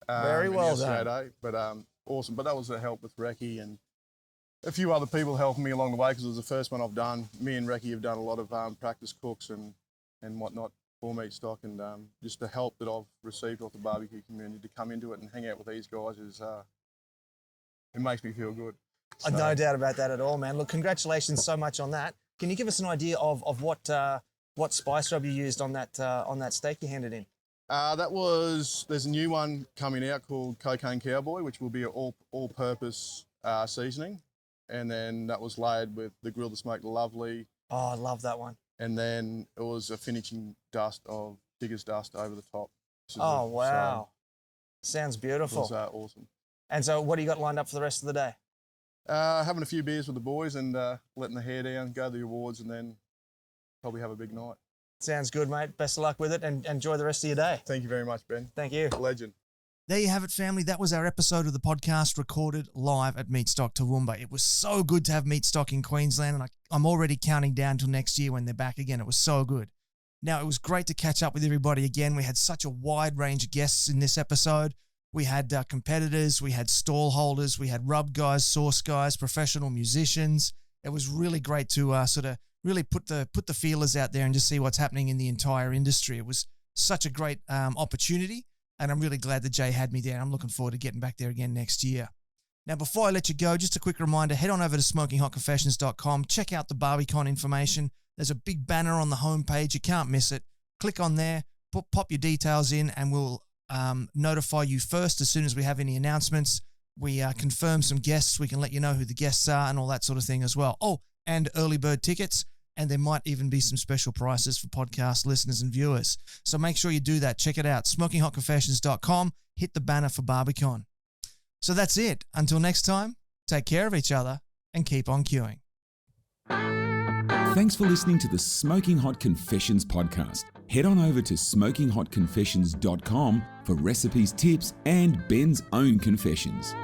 S1: Very well done.
S17: Saturday, but awesome. But that was a help with Recce and a few other people helping me along the way, because it was the first one I've done. Me and Recce have done a lot of practice cooks and whatnot for Meatstock, and just the help that I've received off the barbecue community to come into it and hang out with these guys is it makes me feel good.
S1: No doubt about that at all, man. Look, congratulations so much on that. Can you give us an idea of what spice rub you used on that steak you handed in?
S17: There's a new one coming out called Cocaine Cowboy, which will be an all-purpose seasoning. And then that was layered with the Grill to Smoke Lovely.
S1: Oh, I love that one.
S17: And then it was a finishing dust of Digger's Dust over the top.
S1: Oh, wow. Sounds beautiful.
S17: It was awesome.
S1: And so what do you got lined up for the rest of the day?
S17: Having a few beers with the boys and letting the hair down, go to the awards, and then probably have a big night.
S1: Sounds good, mate. Best of luck with it and enjoy the rest of your day.
S17: Thank you very much, Ben.
S1: Thank you.
S17: Legend.
S9: There you have it, family. That was our episode of the podcast recorded live at Meatstock Toowoomba. It was so good to have Meatstock in Queensland, and I'm already counting down till next year when they're back again. It was so good. Now, it was great to catch up with everybody again. We had such a wide range of guests in this episode. We had competitors, we had stall holders, we had rub guys, sauce guys, professional musicians. It was really great to sort of really put the feelers out there and just see what's happening in the entire industry. It was such a great opportunity, and I'm really glad that Jay had me there. I'm looking forward to getting back there again next year. Now, before I let you go, just a quick reminder, head on over to SmokingHotConfessions.com, check out the Barbicon information. There's a big banner on the homepage. You can't miss it. Click on there, pop your details in, and we'll notify you first as soon as we have any announcements. We confirm some guests. We can let you know who the guests are and all that sort of thing as well. Oh, and early bird tickets. And there might even be some special prices for podcast listeners and viewers. So make sure you do that. Check it out. SmokingHotConfessions.com. Hit the banner for Barbicon. So that's it. Until next time, take care of each other and keep on queuing.
S2: Thanks for listening to the Smoking Hot Confessions podcast. Head on over to SmokingHotConfessions.com for recipes, tips, and Ben's own confessions.